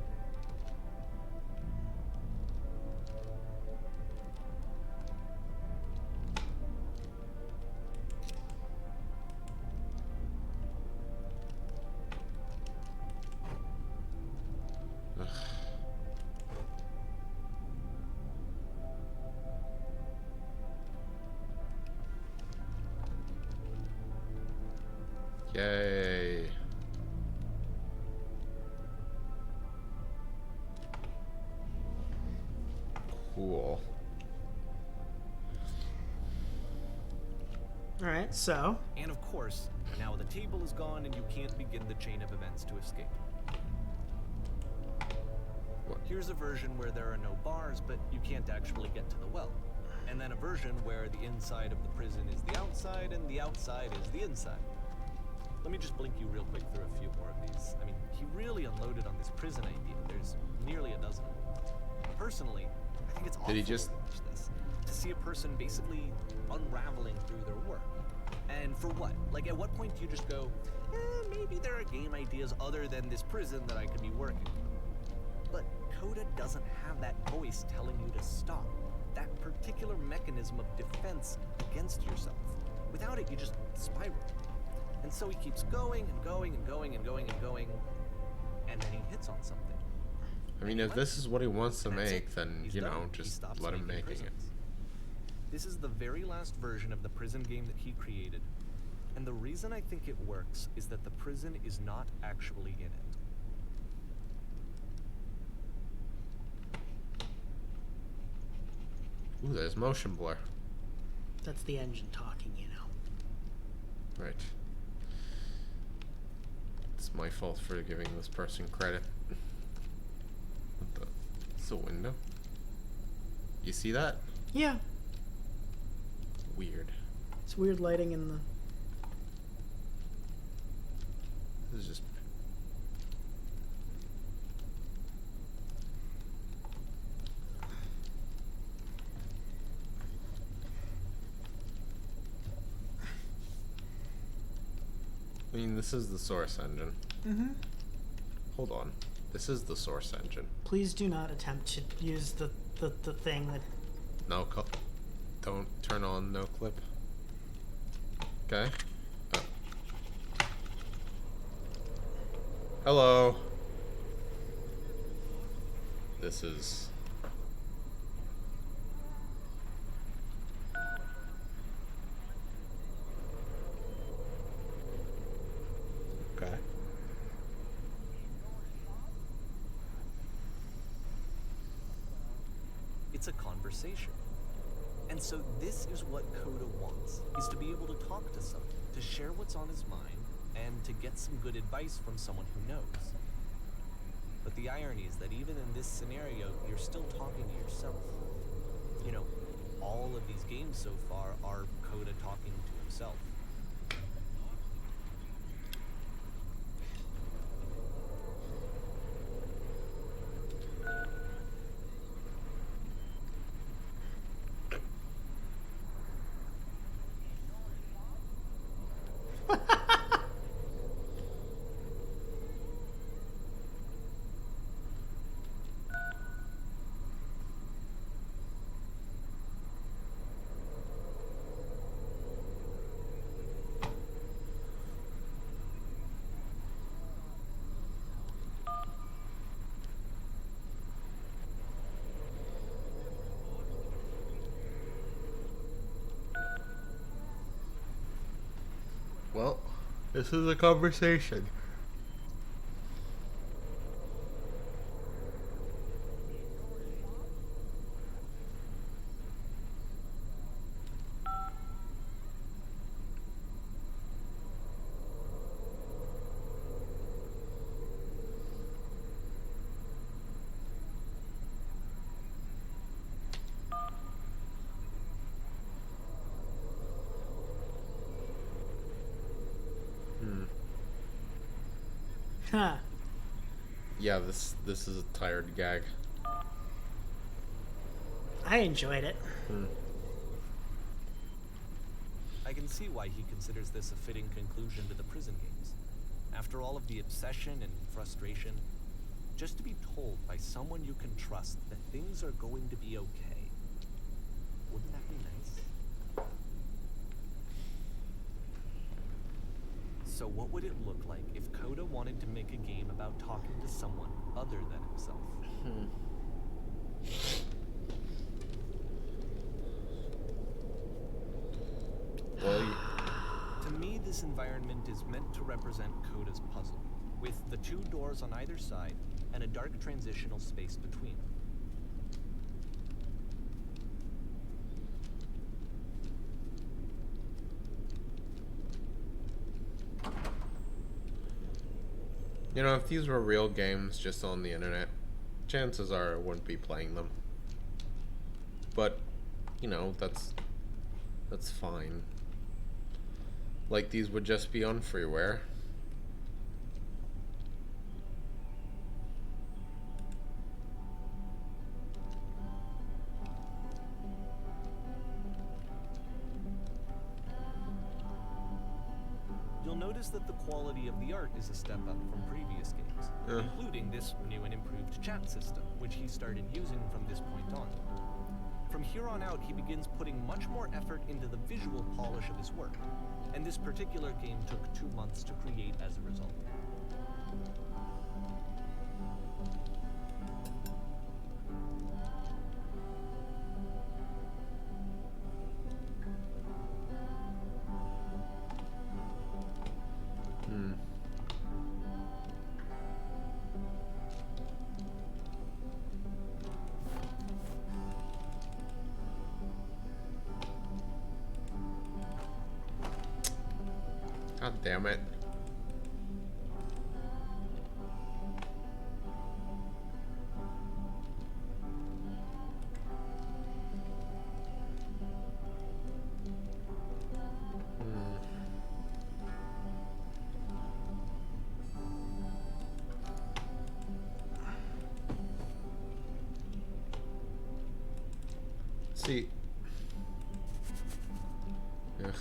Ugh. Yay. Cool. Alright, so. And of course, now the table is gone and you can't begin the chain of events to escape. What? Here's a version where there are no bars, but you can't actually get to the well. And then a version where the inside of the prison is the outside and the outside is the inside. Let me just blink you real quick through a few more of these. I mean, he really unloaded on this prison idea. There's nearly a dozen. Personally, I think it's awful he just- to watch this. To see a person basically unraveling through their work. And for what? Like, at what point do you just go, maybe there are game ideas other than this prison that I could be working on. But Coda doesn't have that voice telling you to stop. That particular mechanism of defense against yourself. Without it, you just spiral. And so he keeps going and going and going and going and going, and then he hits on something. I mean, if this is what he wants to And that's make, it. then, He's you done. know, He just stops let him making making it. prisons. This is the very last version of the prison game that he created. And the reason I think it works is that the prison is not actually in it. Ooh, there's motion blur. That's the engine talking, you know. Right. It's my fault for giving this person credit. What the? It's a window. You see that? Yeah. Weird. It's weird lighting in the. This is just. I mean, this is the source engine. Mm-hmm. Hold on. This is the source engine. Please do not attempt to use the thing that. No don't turn on no clip. Okay. Hello. This is. It's a conversation. And so this is what Coda wants, is to be able to talk to someone, to share what's on his mind, and to get some good advice from someone who knows. But the irony is that even in this scenario, you're still talking to yourself. You know, all of these games so far are Coda talking to himself. Well, this is a conversation. Huh. Yeah, this is a tired gag. I enjoyed it. I can see why he considers this a fitting conclusion to the prison games. After all of the obsession and frustration, just to be told by someone you can trust that things are going to be okay. Wouldn't that be nice? So what would it look like if Coda wanted to make a game about talking to someone other than himself? Well, To me, this environment is meant to represent Coda's puzzle, with the two doors on either side and a dark transitional space between. you know, if these were real games just on the internet, chances are I wouldn't be playing them. But, you know, that's fine. Like, these would just be on freeware. You'll notice that the quality of the art is a step up from previous games, Yeah. including this new and improved chat system, which he started using from this point on. From here on out, he begins putting much more effort into the visual polish of his work, and this particular game took 2 months to create as a result. God damn it. See. Ugh.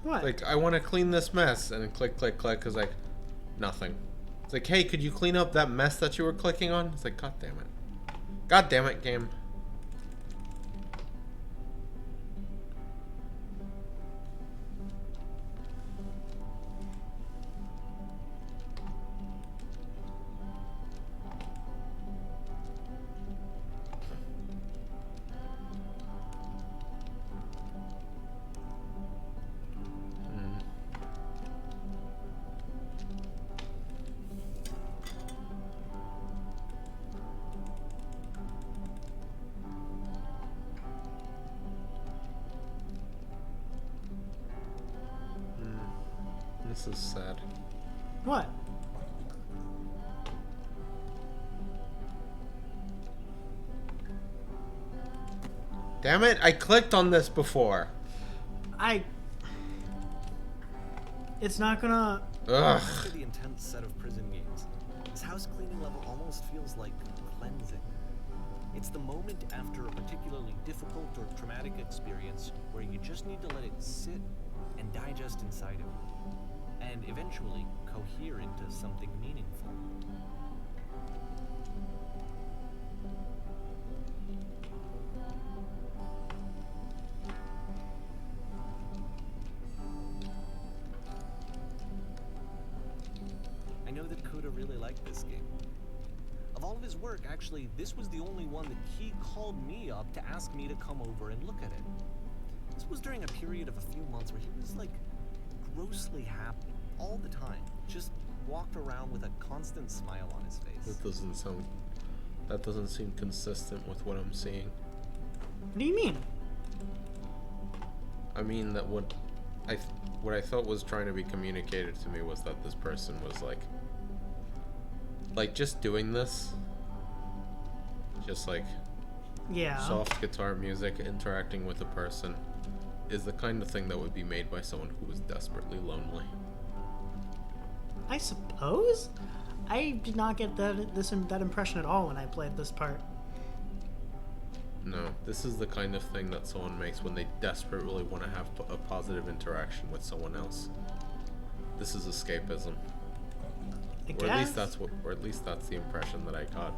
What? Like, I want to clean this mess, and click, click, click, is like, nothing. It's like, hey, could you clean up that mess that you were clicking on? It's like, god damn it. God damn it, game. is sad. What? Damn it, I clicked on this before. It's not gonna... Ugh. After the intense set of prison games, this house cleaning level almost feels like cleansing. It's the moment after a particularly difficult or traumatic experience where you just need to let it sit and digest inside of you, and eventually cohere into something meaningful. I know that Coda really liked this game. Of all of his work, actually, this was the only one that he called me up to ask me to come over and look at it. This was during a period of a few months where he was like grossly happy all the time. Just walked around with a constant smile on his face. That doesn't seem consistent with what I'm seeing. What do you mean? I mean that what I thought was trying to be communicated to me was that this person was like just doing this, just like Yeah. soft guitar music, interacting with a person, is the kind of thing that would be made by someone who was desperately lonely. I suppose? I did not get that impression at all when I played this part. No, this is the kind of thing that someone makes when they desperately want to have a positive interaction with someone else. This is escapism. I Or at least guess. that's the impression that I got.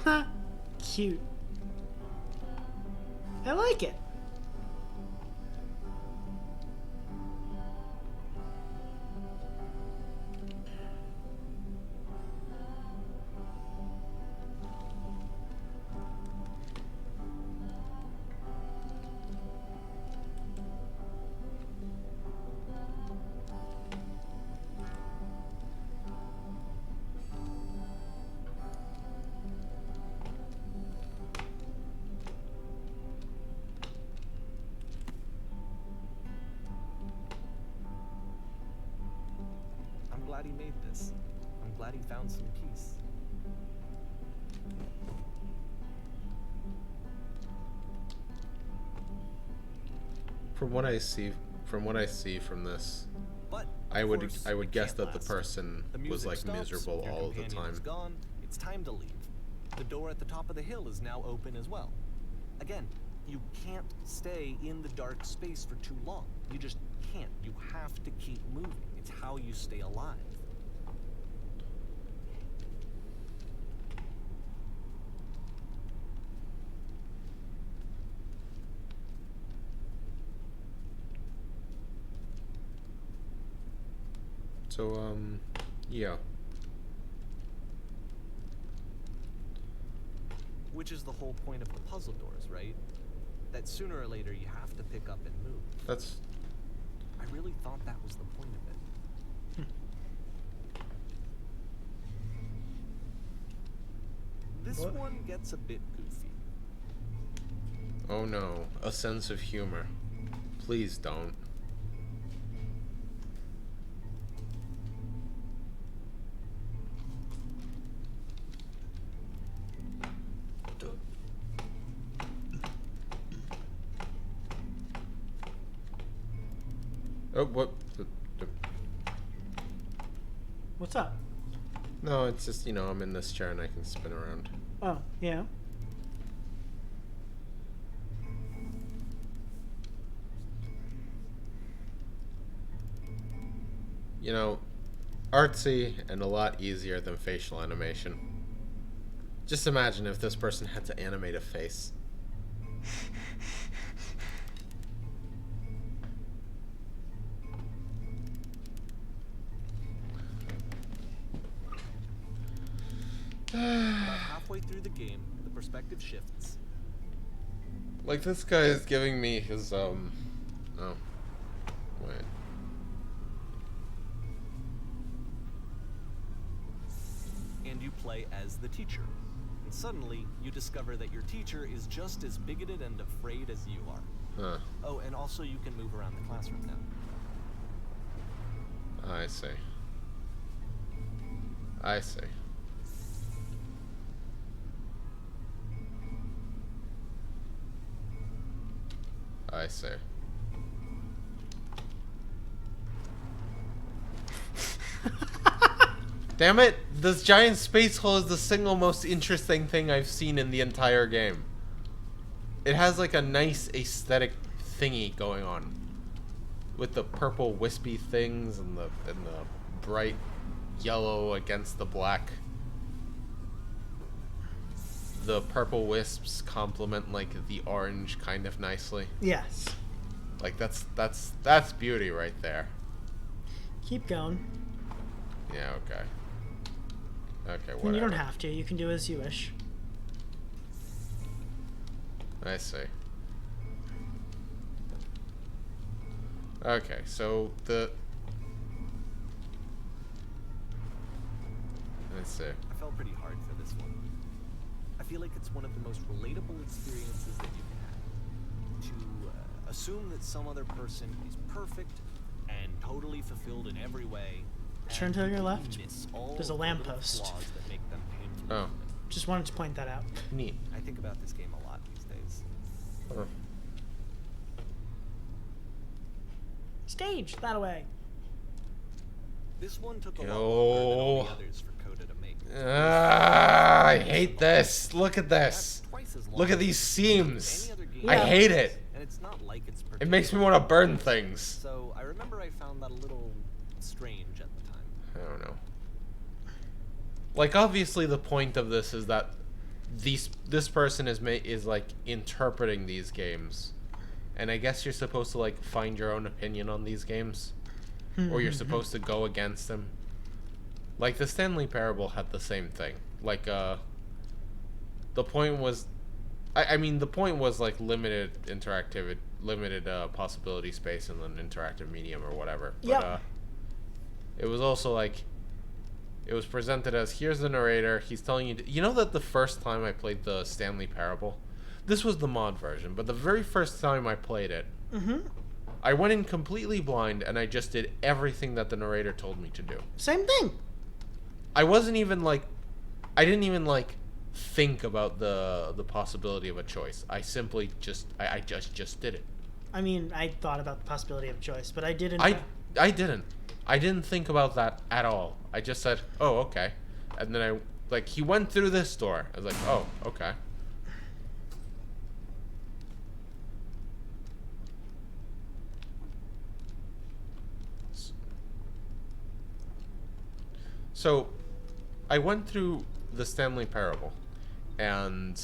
Huh. Cute. I like it. I'm glad he made this. I'm glad he found some peace. From what I see from this, But I of would course, I would it guess can't that the last. person The was music like stops, miserable your all of the companion time. is gone. It's time to leave. The door at the top of the hill is now open as well. Again, you can't stay in the dark space for too long. You just can't. You have to keep moving. It's how you stay alive. So yeah. Which is the whole point of the puzzle doors, right? That sooner or later you have to pick up and move. That's I really thought that was the point of it. This What? one gets a bit goofy. oh no, a sense of humor. Please don't. Oh, what? What's up? No, it's just, I'm in this chair and I can spin around. Oh, yeah. Artsy and a lot easier than facial animation. Just imagine if this person had to animate a face. About halfway through the game, the perspective shifts. Like, this guy is giving me his, oh. Wait. And you play as the teacher, And suddenly, you discover that your teacher is just as bigoted and afraid as you are. Huh. Oh, and also you can move around the classroom now. I see. I see. I see. Damn it! This giant space hole is the single most interesting thing I've seen in the entire game. It has like a nice aesthetic thingy going on. With the purple wispy things and the bright yellow against the black. The purple wisps complement like the orange kind of nicely. Yes. Like that's beauty right there. Keep going. Yeah, okay. Okay, whatever. And you don't have to. You can do as you wish. I see. Okay, so let's see. I fell pretty hard for this one. I feel like it's one of the most relatable experiences that you can have. To assume that some other person is perfect and totally fulfilled in every way. Turn to your left. Miss all There's a the lamppost. little flaws that make them painfully Oh. human. Just wanted to point that out. Neat. I think about this game a lot these days. Huh. Stage that way. This one took a lot Yo. longer than all the others for Coda to make. I hate this. Look at this. That's twice as long Look at as these seams. any other game. I Yeah. hate it. And it's not like it's It makes me want to burn things. So I remember I found that a little strange at the time. I don't know. Like obviously the point of this is that this person is like interpreting these games. And I guess you're supposed to like find your own opinion on these games. Or you're supposed to go against them. Like the Stanley Parable had the same thing. Like the point was I mean the point was like limited interactivity, limited possibility space in an interactive medium or whatever. But Yep. it was also like it was presented as here's the narrator, he's telling you you know that the first time I played the Stanley Parable, this was the mod version, but the very first time I played it, I went in completely blind and I just did everything that the narrator told me to do. Same thing. I wasn't even like I didn't even like think about the possibility of a choice. I simply just I just did it. I mean, I thought about the possibility of choice, but I didn't. I didn't. I didn't think about that at all. I just said, "Oh, okay." And then I like he went through this door. I was like, "Oh, okay." So, I went through the Stanley Parable, and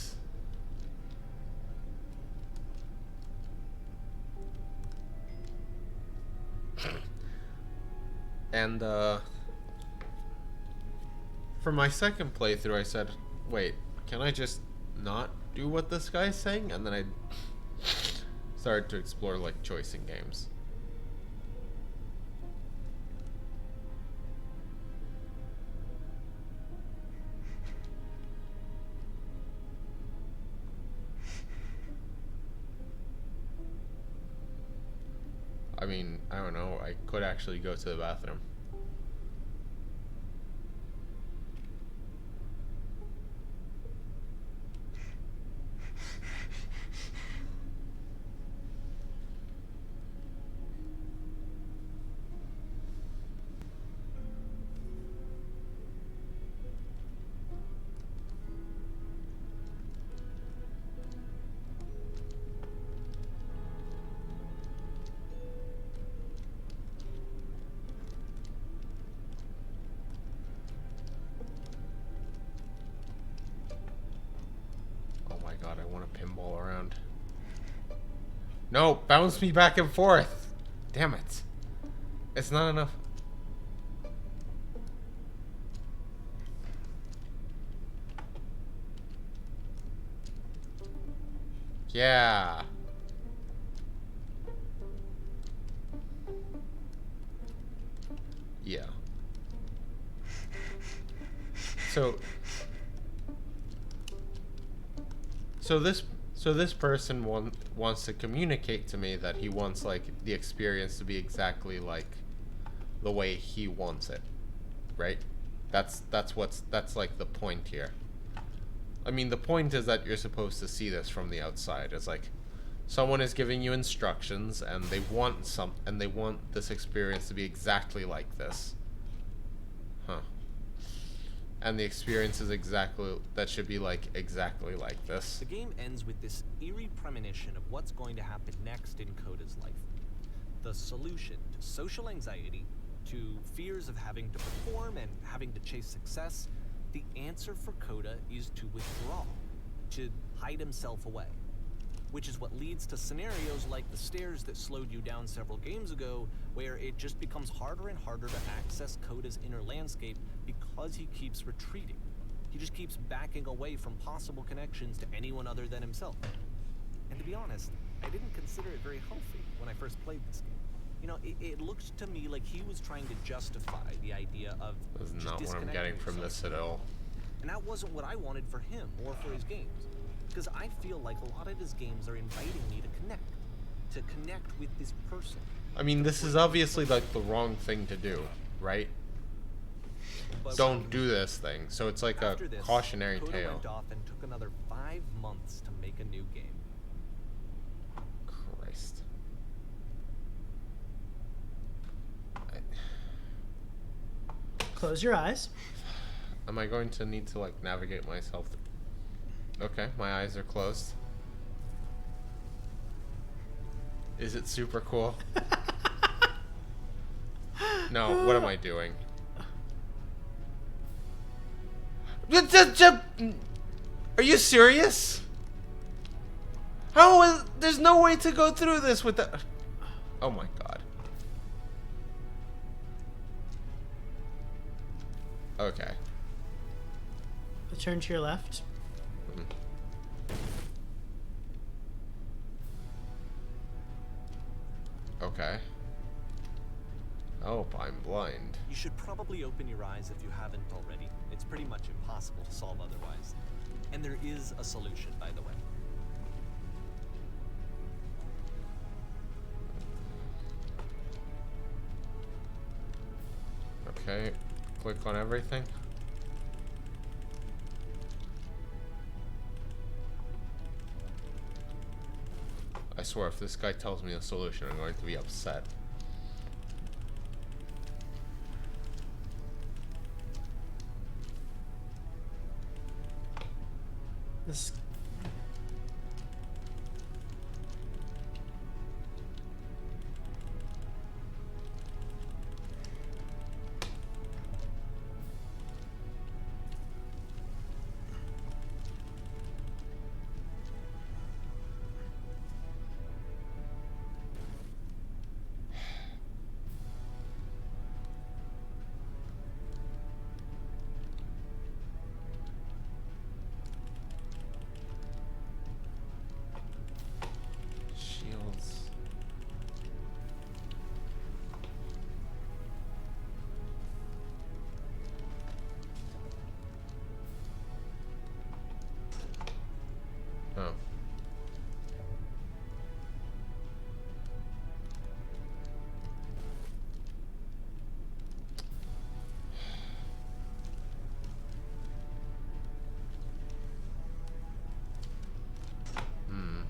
for my second playthrough, I said, "Wait, can I just not do what this guy's saying?" And then I started to explore like choicing games. I mean, I don't know. I could actually go to the bathroom. Oh my god, I want to pinball around. No, bounce me back and forth. Damn it. It's not enough. Yeah. Yeah. So this person wants to communicate to me that he wants like the experience to be exactly like the way he wants it, right? That's like the point here. I mean, the point is that you're supposed to see this from the outside. It's like someone is giving you instructions and they want this experience to be exactly like this. Huh. And the experience is that should be like exactly like this. The game ends with this eerie premonition of what's going to happen next in Coda's life. The solution to social anxiety, to fears of having to perform and having to chase success, the answer for Coda is to withdraw, to hide himself away. Which is what leads to scenarios like the stairs that slowed you down several games ago, where it just becomes harder and harder to access Coda's inner landscape because he keeps retreating. He just keeps backing away from possible connections to anyone other than himself. And to be honest, I didn't consider it very healthy when I first played this game. You know, it looked to me like he was trying to justify the idea of That's just not what I'm getting from himself. this at all. And that wasn't what I wanted for him or for his games. Because I feel like a lot of his games are inviting me to connect with this person. I mean, this is obviously like the wrong thing to do, right? But Don't do this thing. So it's like a after this, cautionary Coda tale. went off and took another 5 months to make a new game. Christ. Close your eyes. Am I going to need to like navigate myself? Okay, my eyes are closed. Is it super cool? No, what am I doing? Are you serious? How is there's no way to go through this with the Oh my god. Okay. Turn to your left. Okay. Oh, I'm blind. You should probably open your eyes if you haven't already. It's pretty much impossible to solve otherwise. And there is a solution, by the way. Okay. Click on everything. I swear, if this guy tells me a solution, I'm going to be upset. This. Shields. Oh. Hmm.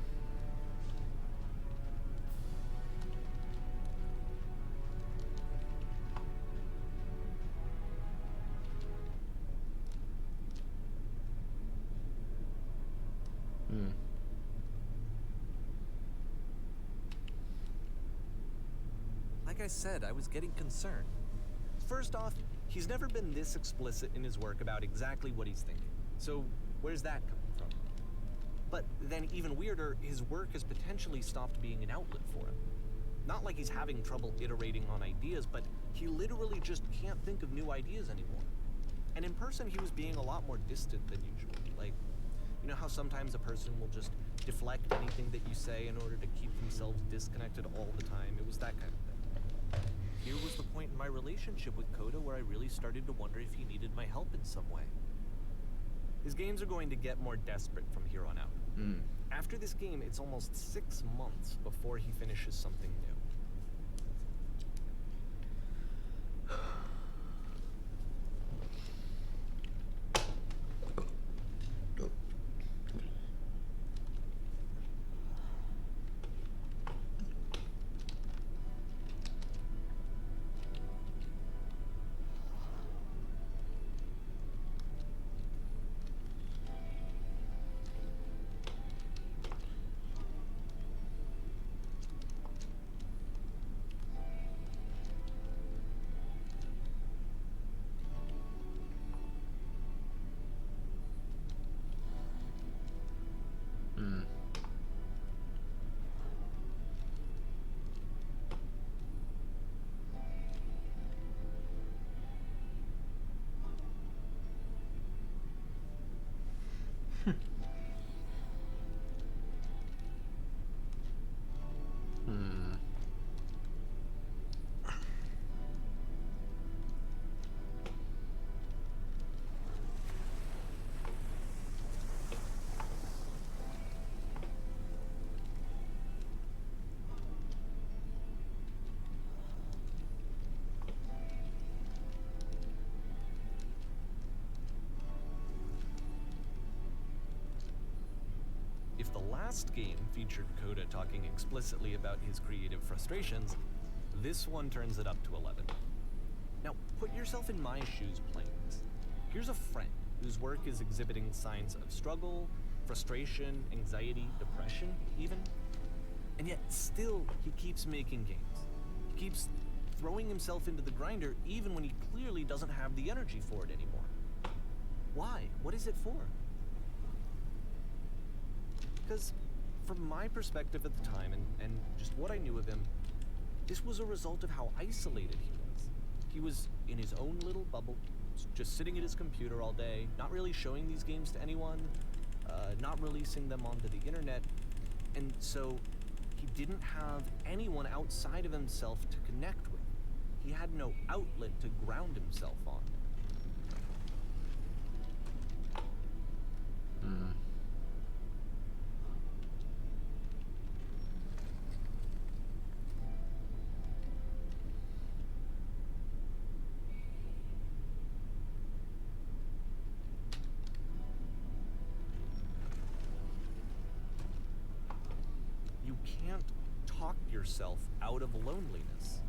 Hmm. Like I said, I was getting concerned. First off, he's never been this explicit in his work about exactly what he's thinking. So, where's that coming from? But then, even weirder, his work has potentially stopped being an outlet for him. Not like he's having trouble iterating on ideas, but he literally just can't think of new ideas anymore. And in person, he was being a lot more distant than usual. Like, you know how sometimes a person will just deflect anything that you say in order to keep themselves disconnected all the time? It was that kind of thing. Here was the point in my relationship with Coda where I really started to wonder if he needed my help in some way. His games are going to get more desperate from here on out. Hmm. After this game, it's almost 6 months before he finishes something new. Hmm. Hmm. If the last game featured Coda talking explicitly about his creative frustrations, this one turns it up to 11. Now, put yourself in my shoes, Plains. Here's a friend whose work is exhibiting signs of struggle, frustration, anxiety, depression, even. And yet, still, he keeps making games. He keeps throwing himself into the grinder even when he clearly doesn't have the energy for it anymore. Why? What is it for? Because from my perspective at the time and just what I knew of him, this was a result of how isolated he was. He was in his own little bubble, just sitting at his computer all day, not really showing these games to anyone, not releasing them onto the internet, and so he didn't have anyone outside of himself to connect with. He had no outlet to ground himself on. Hmm. You can't talk yourself out of loneliness.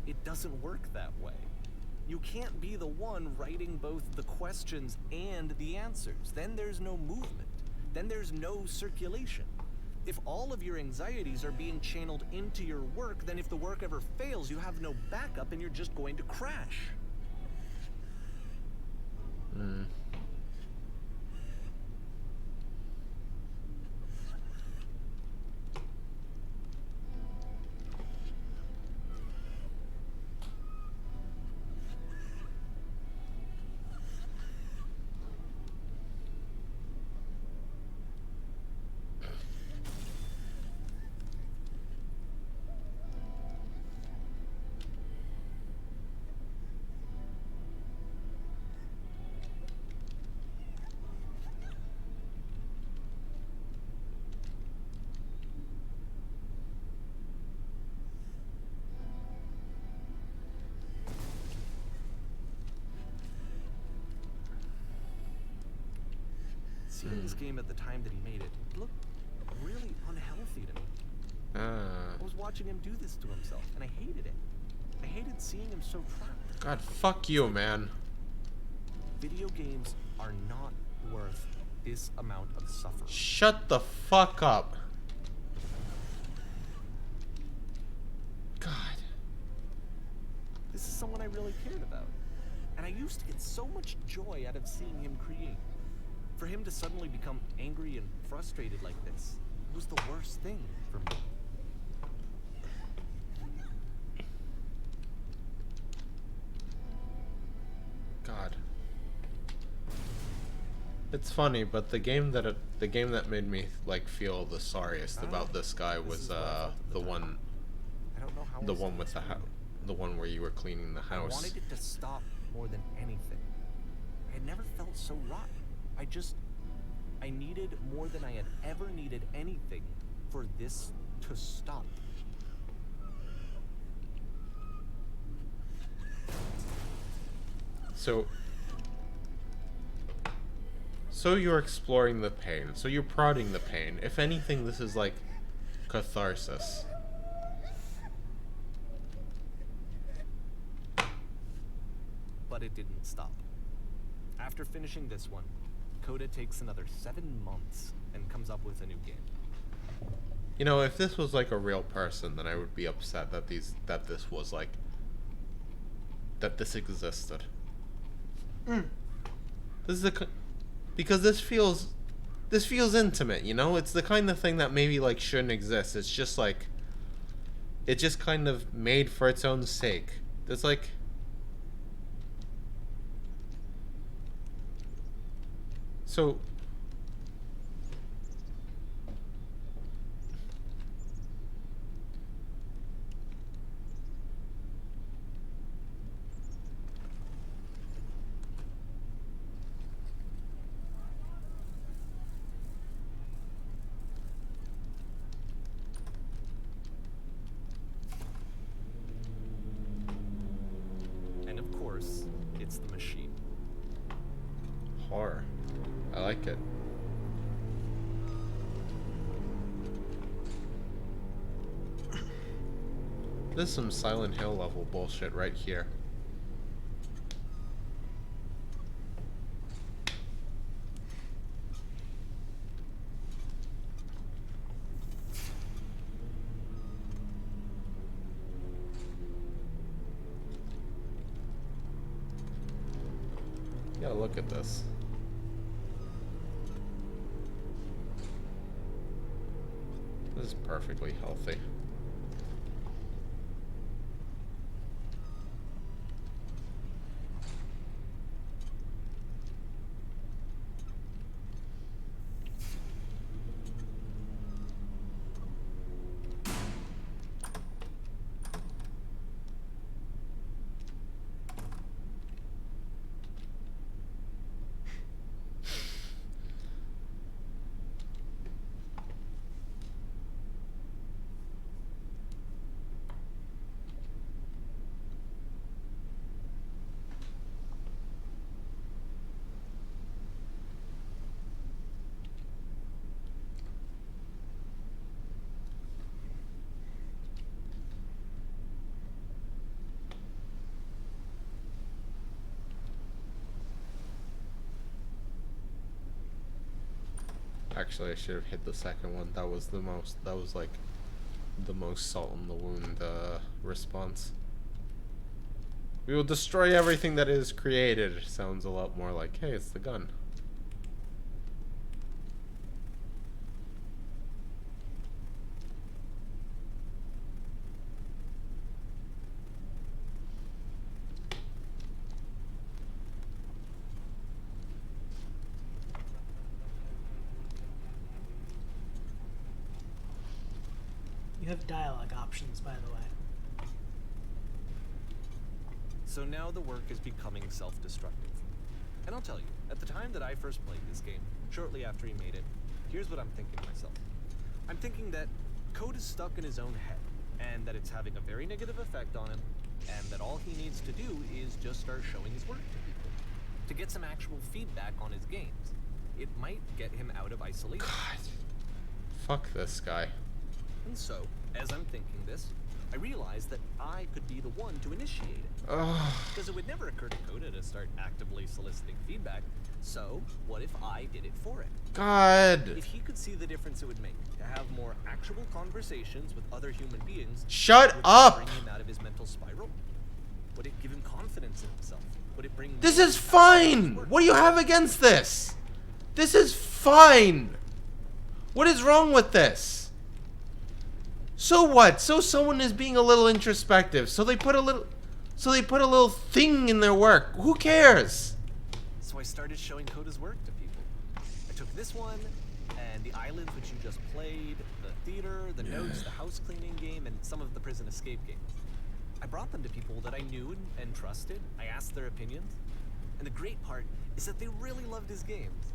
It doesn't work that way. You can't be the one writing both the questions and the answers. Then there's no movement. Then there's no circulation. If all of your anxieties are being channeled into your work, then if the work ever fails, you have no backup and you're just going to crash. Hmm. Seeing this game at the time that he made it, it looked really unhealthy to me. Ah. I was watching him do this to himself, and I hated it. I hated seeing him so trapped. God, fuck you, man. Video games are not worth this amount of suffering. Shut the fuck up. God. This is someone I really cared about. And I used to get so much joy out of seeing him create. For him to suddenly become angry and frustrated like this was the worst thing for me. God. It's funny, but the game that made me like feel the sorriest about this guy This was is what I felt at the the time. one I don't know how the else one to with the explain house, it. the one where you were cleaning the I house. wanted it to stop more than anything. I had never felt so rotten. I I needed more than I had ever needed anything for this to stop. So you're exploring the pain. So you're prodding the pain. If anything, this is like catharsis. But it didn't stop. After finishing this one, Coda takes another 7 months and comes up with a new game. You know, if this was like a real person, then I would be upset that this existed. This is because this feels intimate, you know? It's the kind of thing that maybe like shouldn't exist. It's just like it just kind of made for its own sake. It's like so And of course, it's the machine. horror. I like it. This is some Silent Hill level bullshit right here. You gotta look at this. This is perfectly healthy. Actually, I should have hit the second one. That was like the most salt in the wound response. We will destroy everything that is created. Sounds a lot more like, hey, it's the gun. You have dialogue options, by the way. So now the work is becoming self-destructive. And I'll tell you, at the time that I first played this game, shortly after he made it, here's what I'm thinking to myself. I'm thinking that Code is stuck in his own head, and that it's having a very negative effect on him, and that all he needs to do is just start showing his work to people, to get some actual feedback on his games. It might get him out of isolation. God. Fuck this guy. And so, as I'm thinking this, I realized that I could be the one to initiate it. Ugh. Because it would never occur to Coda to start actively soliciting feedback. So, what if I did it for him? God. If he could see the difference it would make to have more actual conversations with other human beings, Shut would up. it bring him out of his mental spiral? Would it give him confidence in himself? Would it bring This me is back to fine. his work? What do you have against this? This is fine. What is wrong with this? So what? So someone is being a little introspective. So they put a little thing in their work. Who cares? So I started showing Coda's work to people. I took this one, and the islands which you just played, the theater, the notes, the house cleaning game, and some of the prison escape games. I brought them to people that I knew and trusted. I asked their opinions. And the great part is that they really loved his games.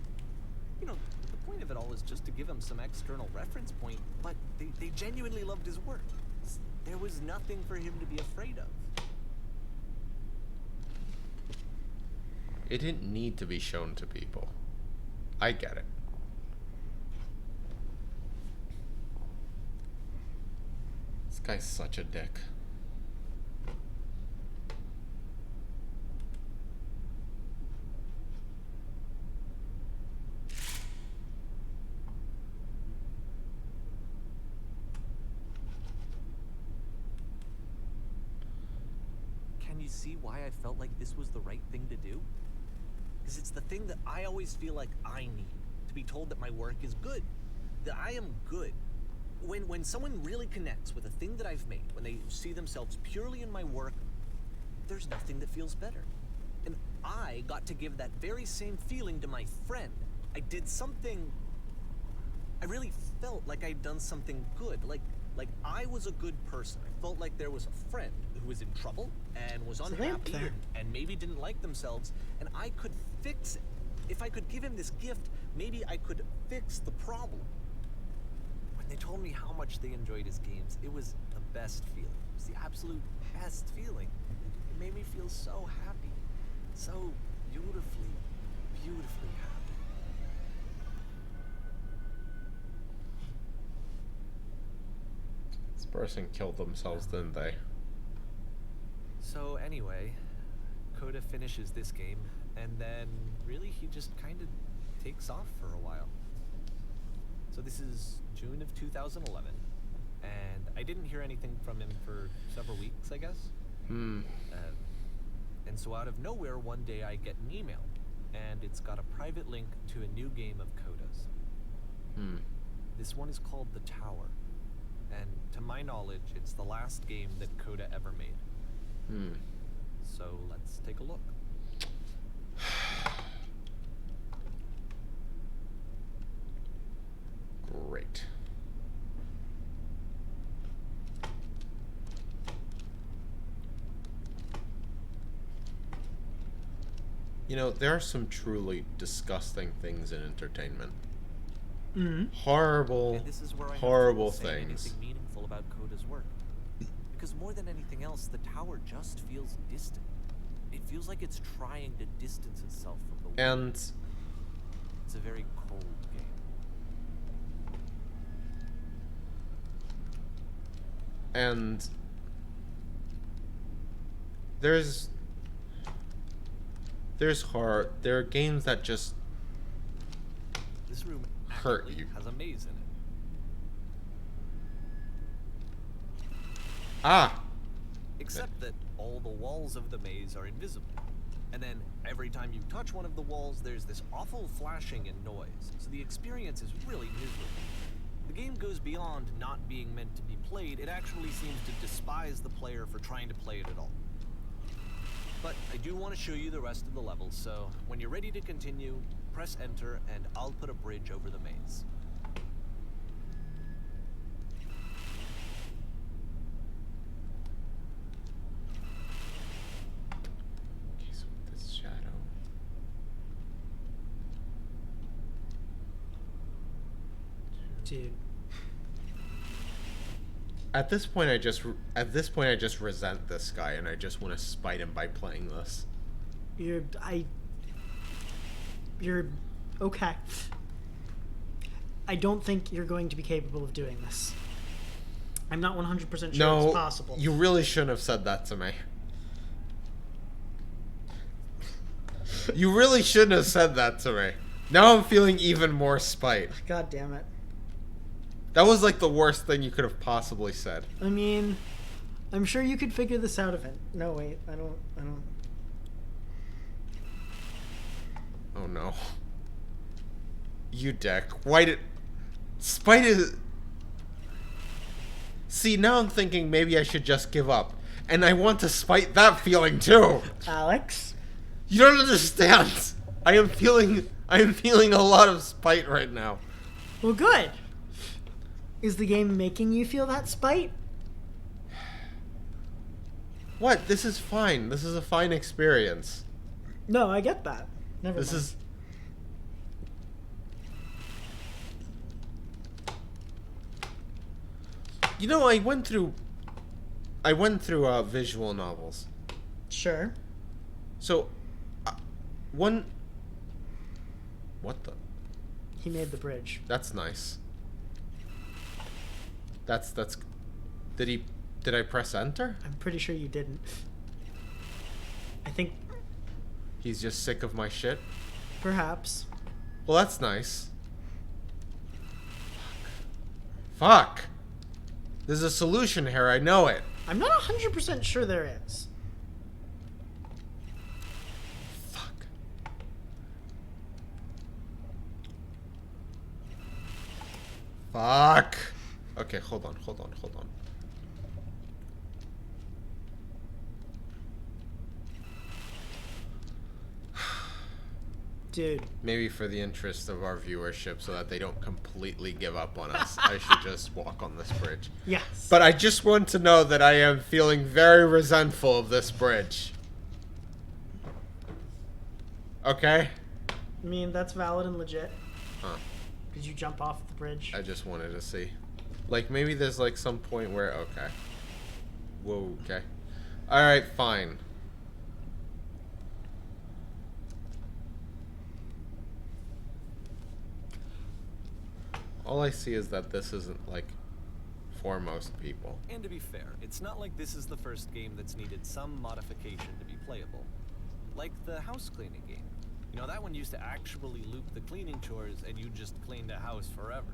You know, the point of it all is just to give him some external reference point, but they genuinely loved his work. There was nothing for him to be afraid of. It didn't need to be shown to people. I get it. This guy's such a dick. Can you see why I felt like this was the right thing to do? Because it's the thing that I always feel like I need, to be told that my work is good, that I am good. When someone really connects with a thing that I've made, when they see themselves purely in my work, there's nothing that feels better. And I got to give that very same feeling to my friend. I did something... I really felt like I'd done something good, like I was a good person. I felt like there was a friend who was in trouble and was unhappy and maybe didn't like themselves, and I could fix it. If I could give him this gift, maybe I could fix the problem. When they told me how much they enjoyed his games, it was the best feeling. It was the absolute best feeling. It made me feel so happy. So beautifully, beautifully happy. This person killed themselves, didn't they? So anyway, Coda finishes this game, and then really he just kind of takes off for a while. So this is June of 2011, and I didn't hear anything from him for several weeks, I guess. And so out of nowhere, one day I get an email, and it's got a private link to a new game of Coda's. This one is called The Tower, and to my knowledge, it's the last game that Coda ever made. So let's take a look. Great. You know, there are some truly disgusting things in entertainment. Horrible, And this is where I have horrible trouble saying things. anything meaningful about Coda's work. Because more than anything else, the tower just feels distant. It feels like it's trying to distance itself from the world. And It's a very cold game. and there's horror. There are games that just This room hurt actually you. has a maze in it. Except that all the walls of the maze are invisible. And then every time you touch one of the walls, there's this awful flashing and noise. So the experience is really miserable. The game goes beyond not being meant to be played. It actually seems to despise the player for trying to play it at all. But I do want to show you the rest of the levels, so when you're ready to continue, press enter and I'll put a bridge over the maze. Okay, so with this shadow. Dude. At this point, I just resent this guy, and I just want to spite him by playing this. You're okay. I don't think you're going to be capable of doing this. I'm not 100% sure No, it's possible. you really shouldn't have said that to me. You really shouldn't have said that to me. Now I'm feeling even more spite. God damn it. That was like the worst thing you could have possibly said. I mean, I'm sure you could figure this out event. No, wait, I don't. Oh no. You dick. Why did... Spite is... See, now I'm thinking maybe I should just give up. And I want to spite that feeling too. Alex? You don't understand. I am feeling a lot of spite right now. Well, good. Is the game making you feel that spite? What? This is fine. This is a fine experience. No, I get that. Never This mind. is... You know, I went through visual novels. Sure. So, one. What the? He made the bridge. That's nice. That's. Did I press enter? I'm pretty sure you didn't. I think He's just sick of my shit. perhaps. Well, that's nice. Fuck. There's a solution here. I know it. I'm not 100% sure there is. Fuck. Fuck. Okay, hold on. Dude, Maybe for the interest of our viewership, so that they don't completely give up on us, I should just walk on this bridge. yes. But I just want to know that I am feeling very resentful of this bridge. Okay? I mean, that's valid and legit. Huh. Did you jump off the bridge? I just wanted to see. Like, maybe there's, like, some point where... Okay. Whoa, okay. Alright, fine. All I see is that this isn't, like, for most people. And to be fair, it's not like this is the first game that's needed some modification to be playable. Like the house cleaning game. You know, that one used to actually loop the cleaning chores and you just cleaned a house forever.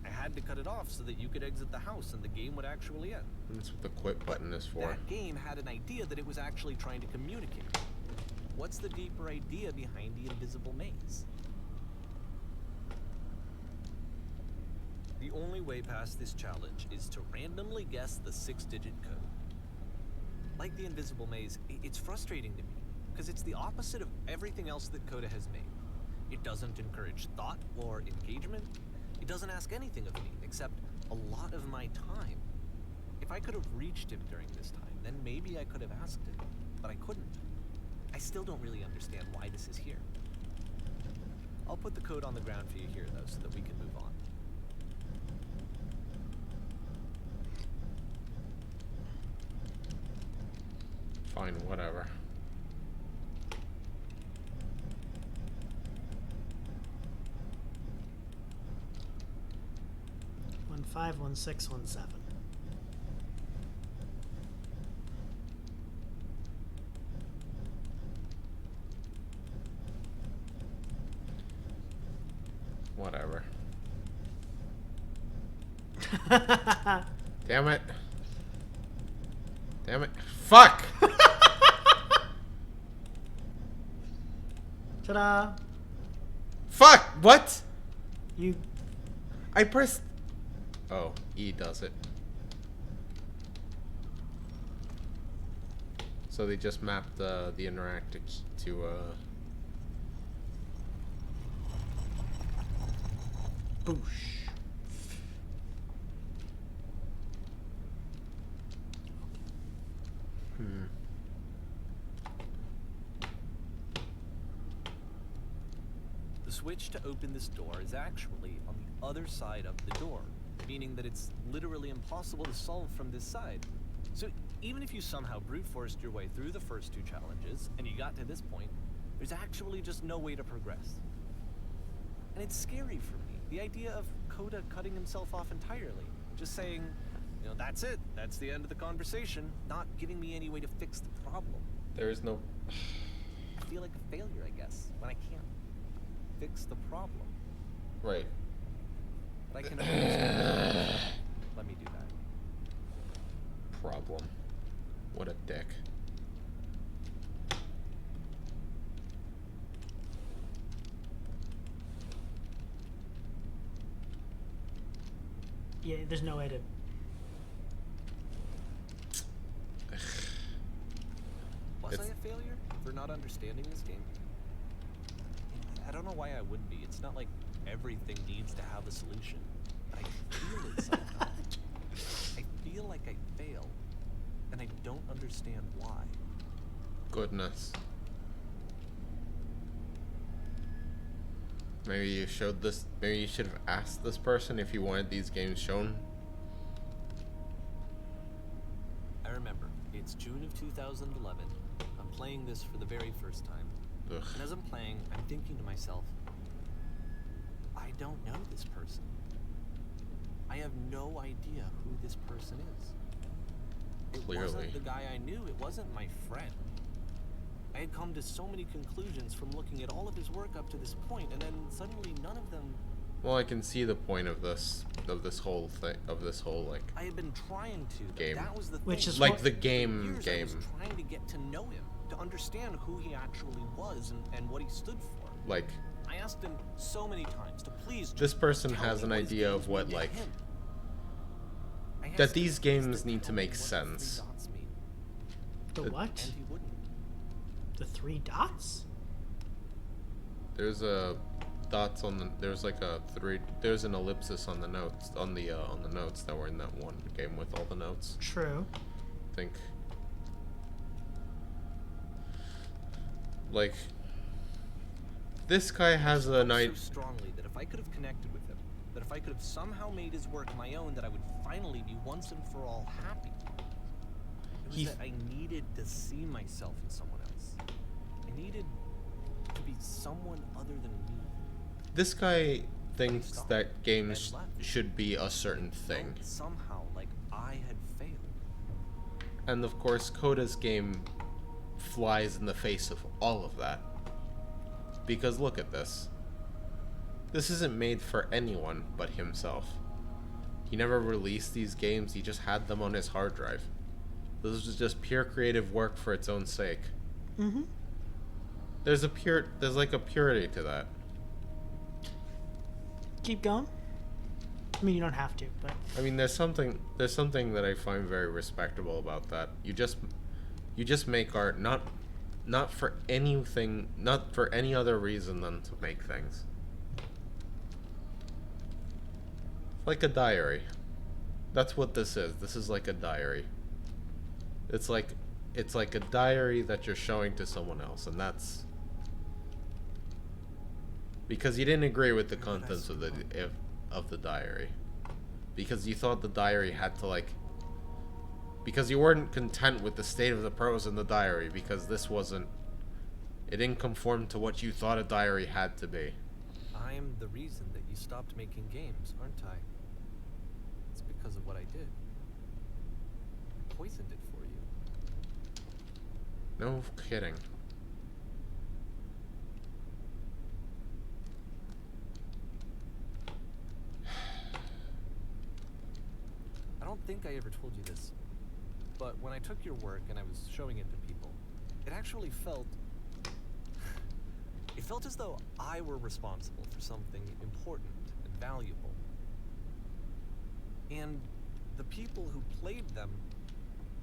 I had to cut it off so that you could exit the house and the game would actually end. That's what the quit button is for. That game had an idea that it was actually trying to communicate. What's the deeper idea behind the invisible maze? The only way past this challenge is to randomly guess the 6-digit code. Like the invisible maze, it's frustrating to me, because it's the opposite of everything else that Coda has made. It doesn't encourage thought or engagement. It doesn't ask anything of me, except a lot of my time. If I could have reached him during this time, then maybe I could have asked him, but I couldn't. I still don't really understand why this is here. I'll put the code on the ground for you here, though, so that we can move on. Fine, whatever. One 5, 1 6, 1 7. Whatever. Damn it. Damn it. Fuck! Ta-da! Fuck! What? You I pressed... Oh, E does it. So they just mapped the interactive to, boosh. The switch to open this door is actually on the other side of the door, meaning that it's literally impossible to solve from this side. So even if you somehow brute forced your way through the first 2 challenges, and you got to this point, there's actually just no way to progress. And it's scary for me, the idea of Coda cutting himself off entirely, just saying, you know, that's it, that's the end of the conversation, not giving me any way to fix the problem. there is no... I feel like a failure, I guess, when I can't fix the problem. Right. But I can understand. Let me do that. Problem. What a dick. Yeah, there's no way to. Was It's- I a failure for not understanding this game? I don't know why I would be. It's not like everything needs to have a solution. But I feel it somehow. I feel like I failed, and I don't understand why. Goodness. Maybe you showed this... Maybe you should have asked this person if he wanted these games shown. It's June of 2011. I'm playing this for the very first time. Ugh. And as I'm playing, I'm thinking to myself, I don't know this person. I have no idea who this person is. It Clearly. wasn't the guy I knew, it wasn't my friend. I had come to so many conclusions from looking at all of his work up to this point, and then suddenly none of them. Well, I can see the point of this whole thing, like I had been trying to. Game. That was the Which thing. is like what- the For game years, I was game. trying to get to know him, to understand who he actually was and what he stood for. Like I asked him so many times to please. this just person tell has me an what his idea games of what mean to like him. I that asked these him games to need to tell me make what the sense. 3 dots mean, The It- what? and he wouldn't. The 3 dots? There's a dots on the there's like a three there's an ellipsis on the notes on the notes that were in that one game with all the notes. True. I think like this guy has a felt night. so strongly that if I could have connected with him, that if I could have somehow made his work my own, that I would finally be once and for all happy. It was He- that I needed to see myself in someone else. I needed to be someone other than me. This guy thinks that games should be a certain thing. Felt somehow like I had failed. And of course, Coda's game flies in the face of all of that. Because look at this. This isn't made for anyone but himself. He never released these games, he just had them on his hard drive. This was just pure creative work for its own sake. Mm-hmm. There's like a purity to that. Keep going. I mean, you don't have to, but I mean, there's something that I find very respectable about that. You just make art not for anything, not for any other reason than to make things. Like a diary. That's what this is. This is like a diary. It's like a diary that you're showing to someone else, and that's because you didn't agree with the contents of the diary. Because you thought the diary had to because you weren't content with the state of the prose in the diary, because it didn't conform to what you thought a diary had to be. I'm the reason that you stopped making games, aren't I? It's because of what I did. I poisoned it for you. No kidding. I don't think I ever told you this, but when I took your work and I was showing it to people, it actually felt... It felt as though I were responsible for something important and valuable. And the people who played them,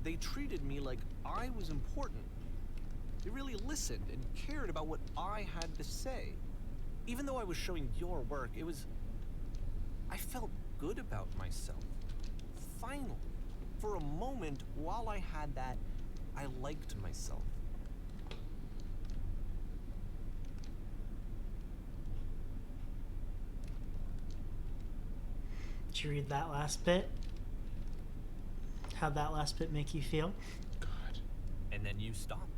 they treated me like I was important. They really listened and cared about what I had to say. Even though I was showing your work, I felt good about myself. Finally, for a moment, while I had that, I liked myself. did you read that last bit? How'd that last bit make you feel? God. And then you stopped,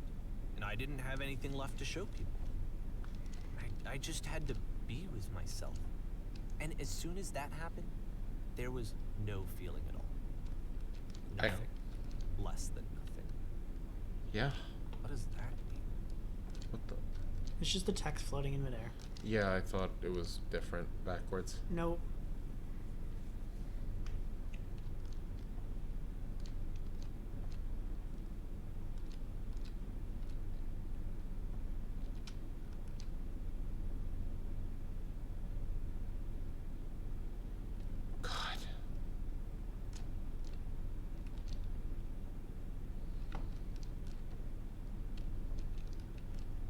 and I didn't have anything left to show people. I just had to be with myself. And as soon as that happened, there was no feeling at all. I- Nothing. Less than nothing. Yeah. What does that mean? What the? It's just the text floating in midair. Yeah, I thought it was different backwards. Nope. God.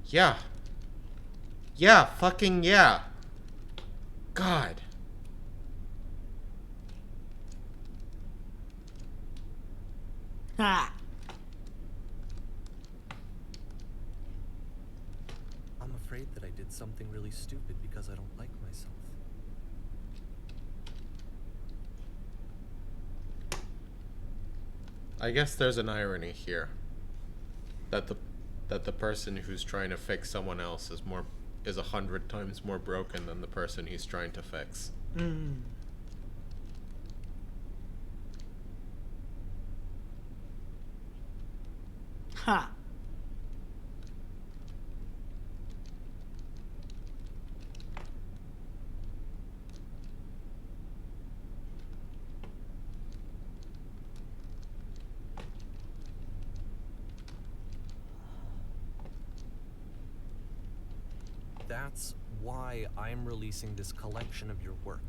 Yeah. Yeah, fucking yeah. God. Ha! I'm afraid that I did something really stupid because I don't like myself. I guess there's an irony here. That the person who's trying to fix someone else is 100 times more broken than the person he's trying to fix. Mm. Ha. That's why I'm releasing this collection of your work.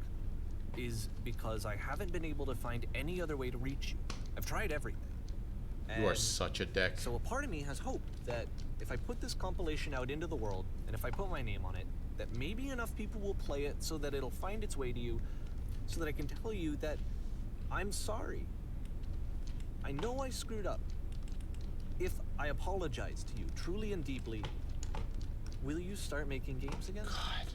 Is because I haven't been able to find any other way to reach you. I've tried everything. You are And such a dick. so a part of me has hope that if I put this compilation out into the world, and if I put my name on it, that maybe enough people will play it so that it'll find its way to you, so that I can tell you that I'm sorry. I know I screwed up. If I apologize to you truly and deeply, will you start making games again? God.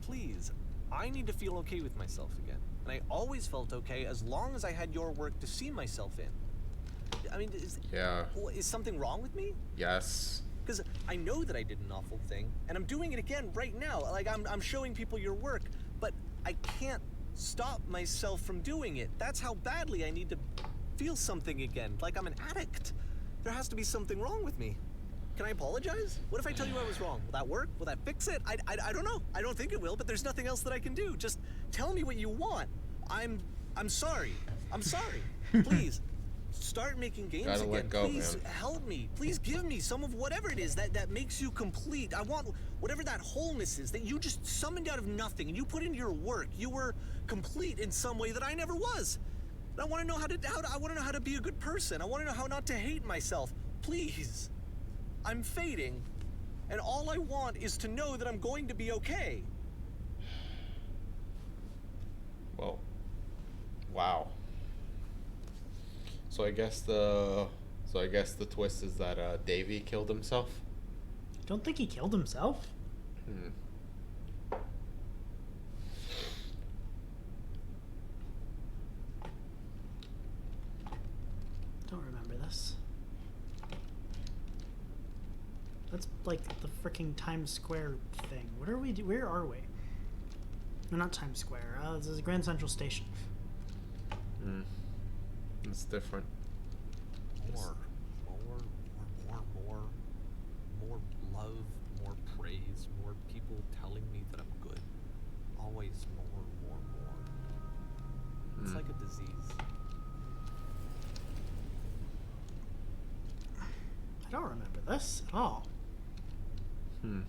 Please, I need to feel okay with myself again. And I always felt okay as long as I had your work to see myself in. I mean, Yeah. is something wrong with me? Yes. Because I know that I did an awful thing, and I'm doing it again right now. Like, I'm showing people your work, but I can't stop myself from doing it. That's how badly I need to feel something again, like I'm an addict. There has to be something wrong with me. Can I apologize? What if I tell you I was wrong? Will that work? Will that fix it? I don't know. I don't think it will, but there's nothing else that I can do. Just tell me what you want. I'm sorry. I'm sorry. Please. Start making games Gotta again. let go, Please man. help me. Please give me some of whatever it is that makes you complete. I want whatever that wholeness is that you just summoned out of nothing and you put into your work. You were complete in some way that I never was. And I want to know I want to know how to be a good person. I want to know how not to hate myself. Please. I'm fading, and all I want is to know that I'm going to be okay. Well. Wow. So I guess the twist is that Davey killed himself. Don't think he killed himself. Hmm. Don't remember this. That's like the freaking Times Square thing. What are we do? Where are we? No, not Times Square. This is Grand Central Station. Hmm. It's different. More love, more praise, more people telling me that I'm good. Always more. It's like a disease. I don't remember this at all. Hmm.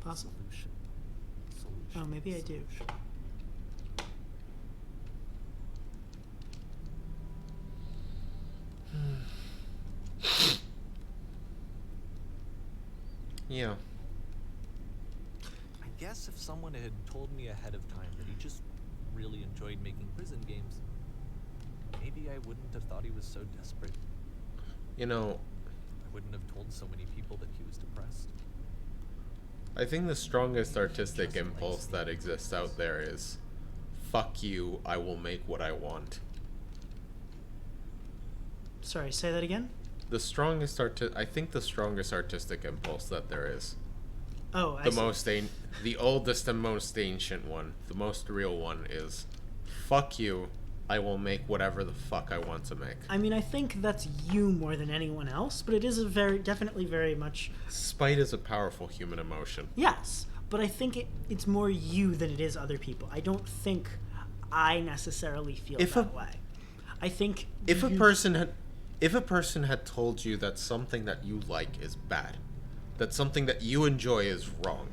Possible. Solution. Oh, maybe I do. Yeah. I guess if someone had told me ahead of time that he just really enjoyed making prison games, maybe I wouldn't have thought he was so desperate. You know, I wouldn't have told so many people that he was depressed. I think the strongest artistic impulse that exists out there is, fuck you, I will make what I want. Sorry, say that again? I think the strongest artistic impulse that there is. Oh, I see. The oldest and most ancient one, the most real one is, fuck you, I will make whatever the fuck I want to make. I mean, I think that's you more than anyone else, but it is definitely very much... Spite is a powerful human emotion. Yes, but I think it's more you than it is other people. I don't think I necessarily feel that way. I think... If a person had told you that something that you like is bad, that something that you enjoy is wrong.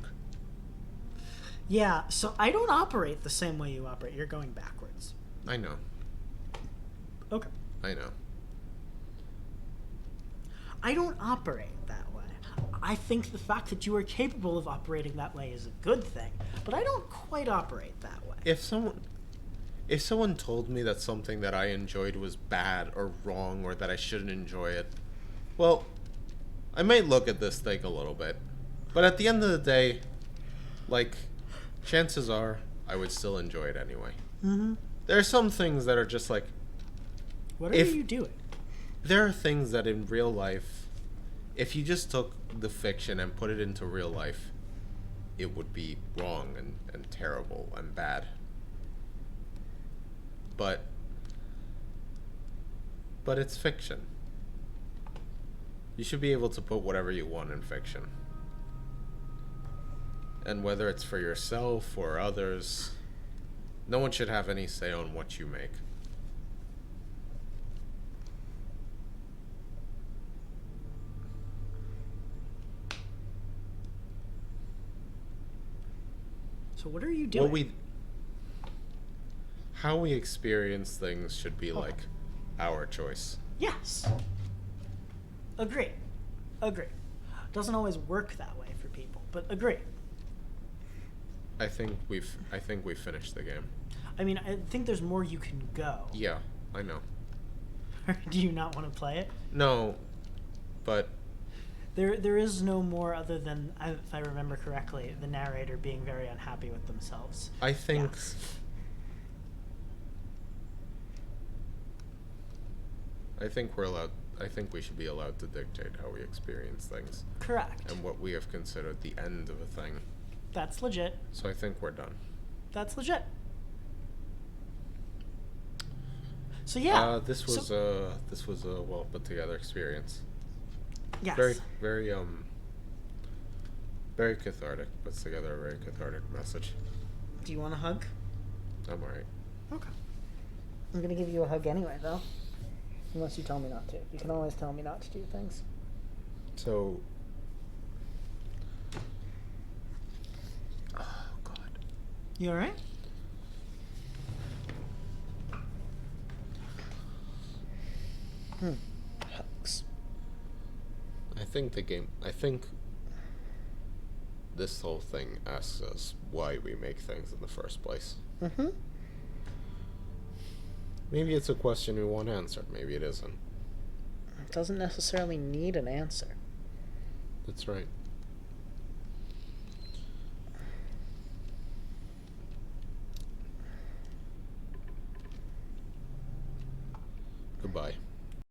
Yeah, so I don't operate the same way you operate. You're going backwards. I know. Okay. I know. I don't operate that way. I think the fact that you are capable of operating that way is a good thing, but I don't quite operate that way. If someone told me that something that I enjoyed was bad or wrong or that I shouldn't enjoy it, well, I might look at this thing a little bit. But at the end of the day, like, chances are I would still enjoy it anyway. Mm-hmm. There are some things that are just like, What are If- you doing? there are things that in real life, if you just took the fiction and put it into real life, it would be wrong and terrible and bad. But it's fiction. You should be able to put whatever you want in fiction. And whether it's for yourself or others, no one should have any say on what you make. So what are you doing? How we experience things should be like our choice. Yes. Agree. Doesn't always work that way for people, but agree. I think we've finished the game. I mean, I think there's more you can go. Yeah, I know. Do you not want to play it? No, but There is no more other than, if I remember correctly, the narrator being very unhappy with themselves. I think Yes. we're allowed. I think we should be allowed to dictate how we experience things Correct. and what we have considered the end of a thing. That's legit. So I think we're done. That's legit. So yeah. This was a well put together experience. Yes. Very very cathartic. Puts together a very cathartic message. Do you want a hug? I'm alright. Okay. I'm gonna give you a hug anyway, though. Unless you tell me not to. You can always tell me not to do things. So. Oh God. You alright? Hugs. I think this whole thing asks us why we make things in the first place. Mm-hmm. Maybe it's a question we want answered. Maybe it isn't. It doesn't necessarily need an answer. That's right. Goodbye.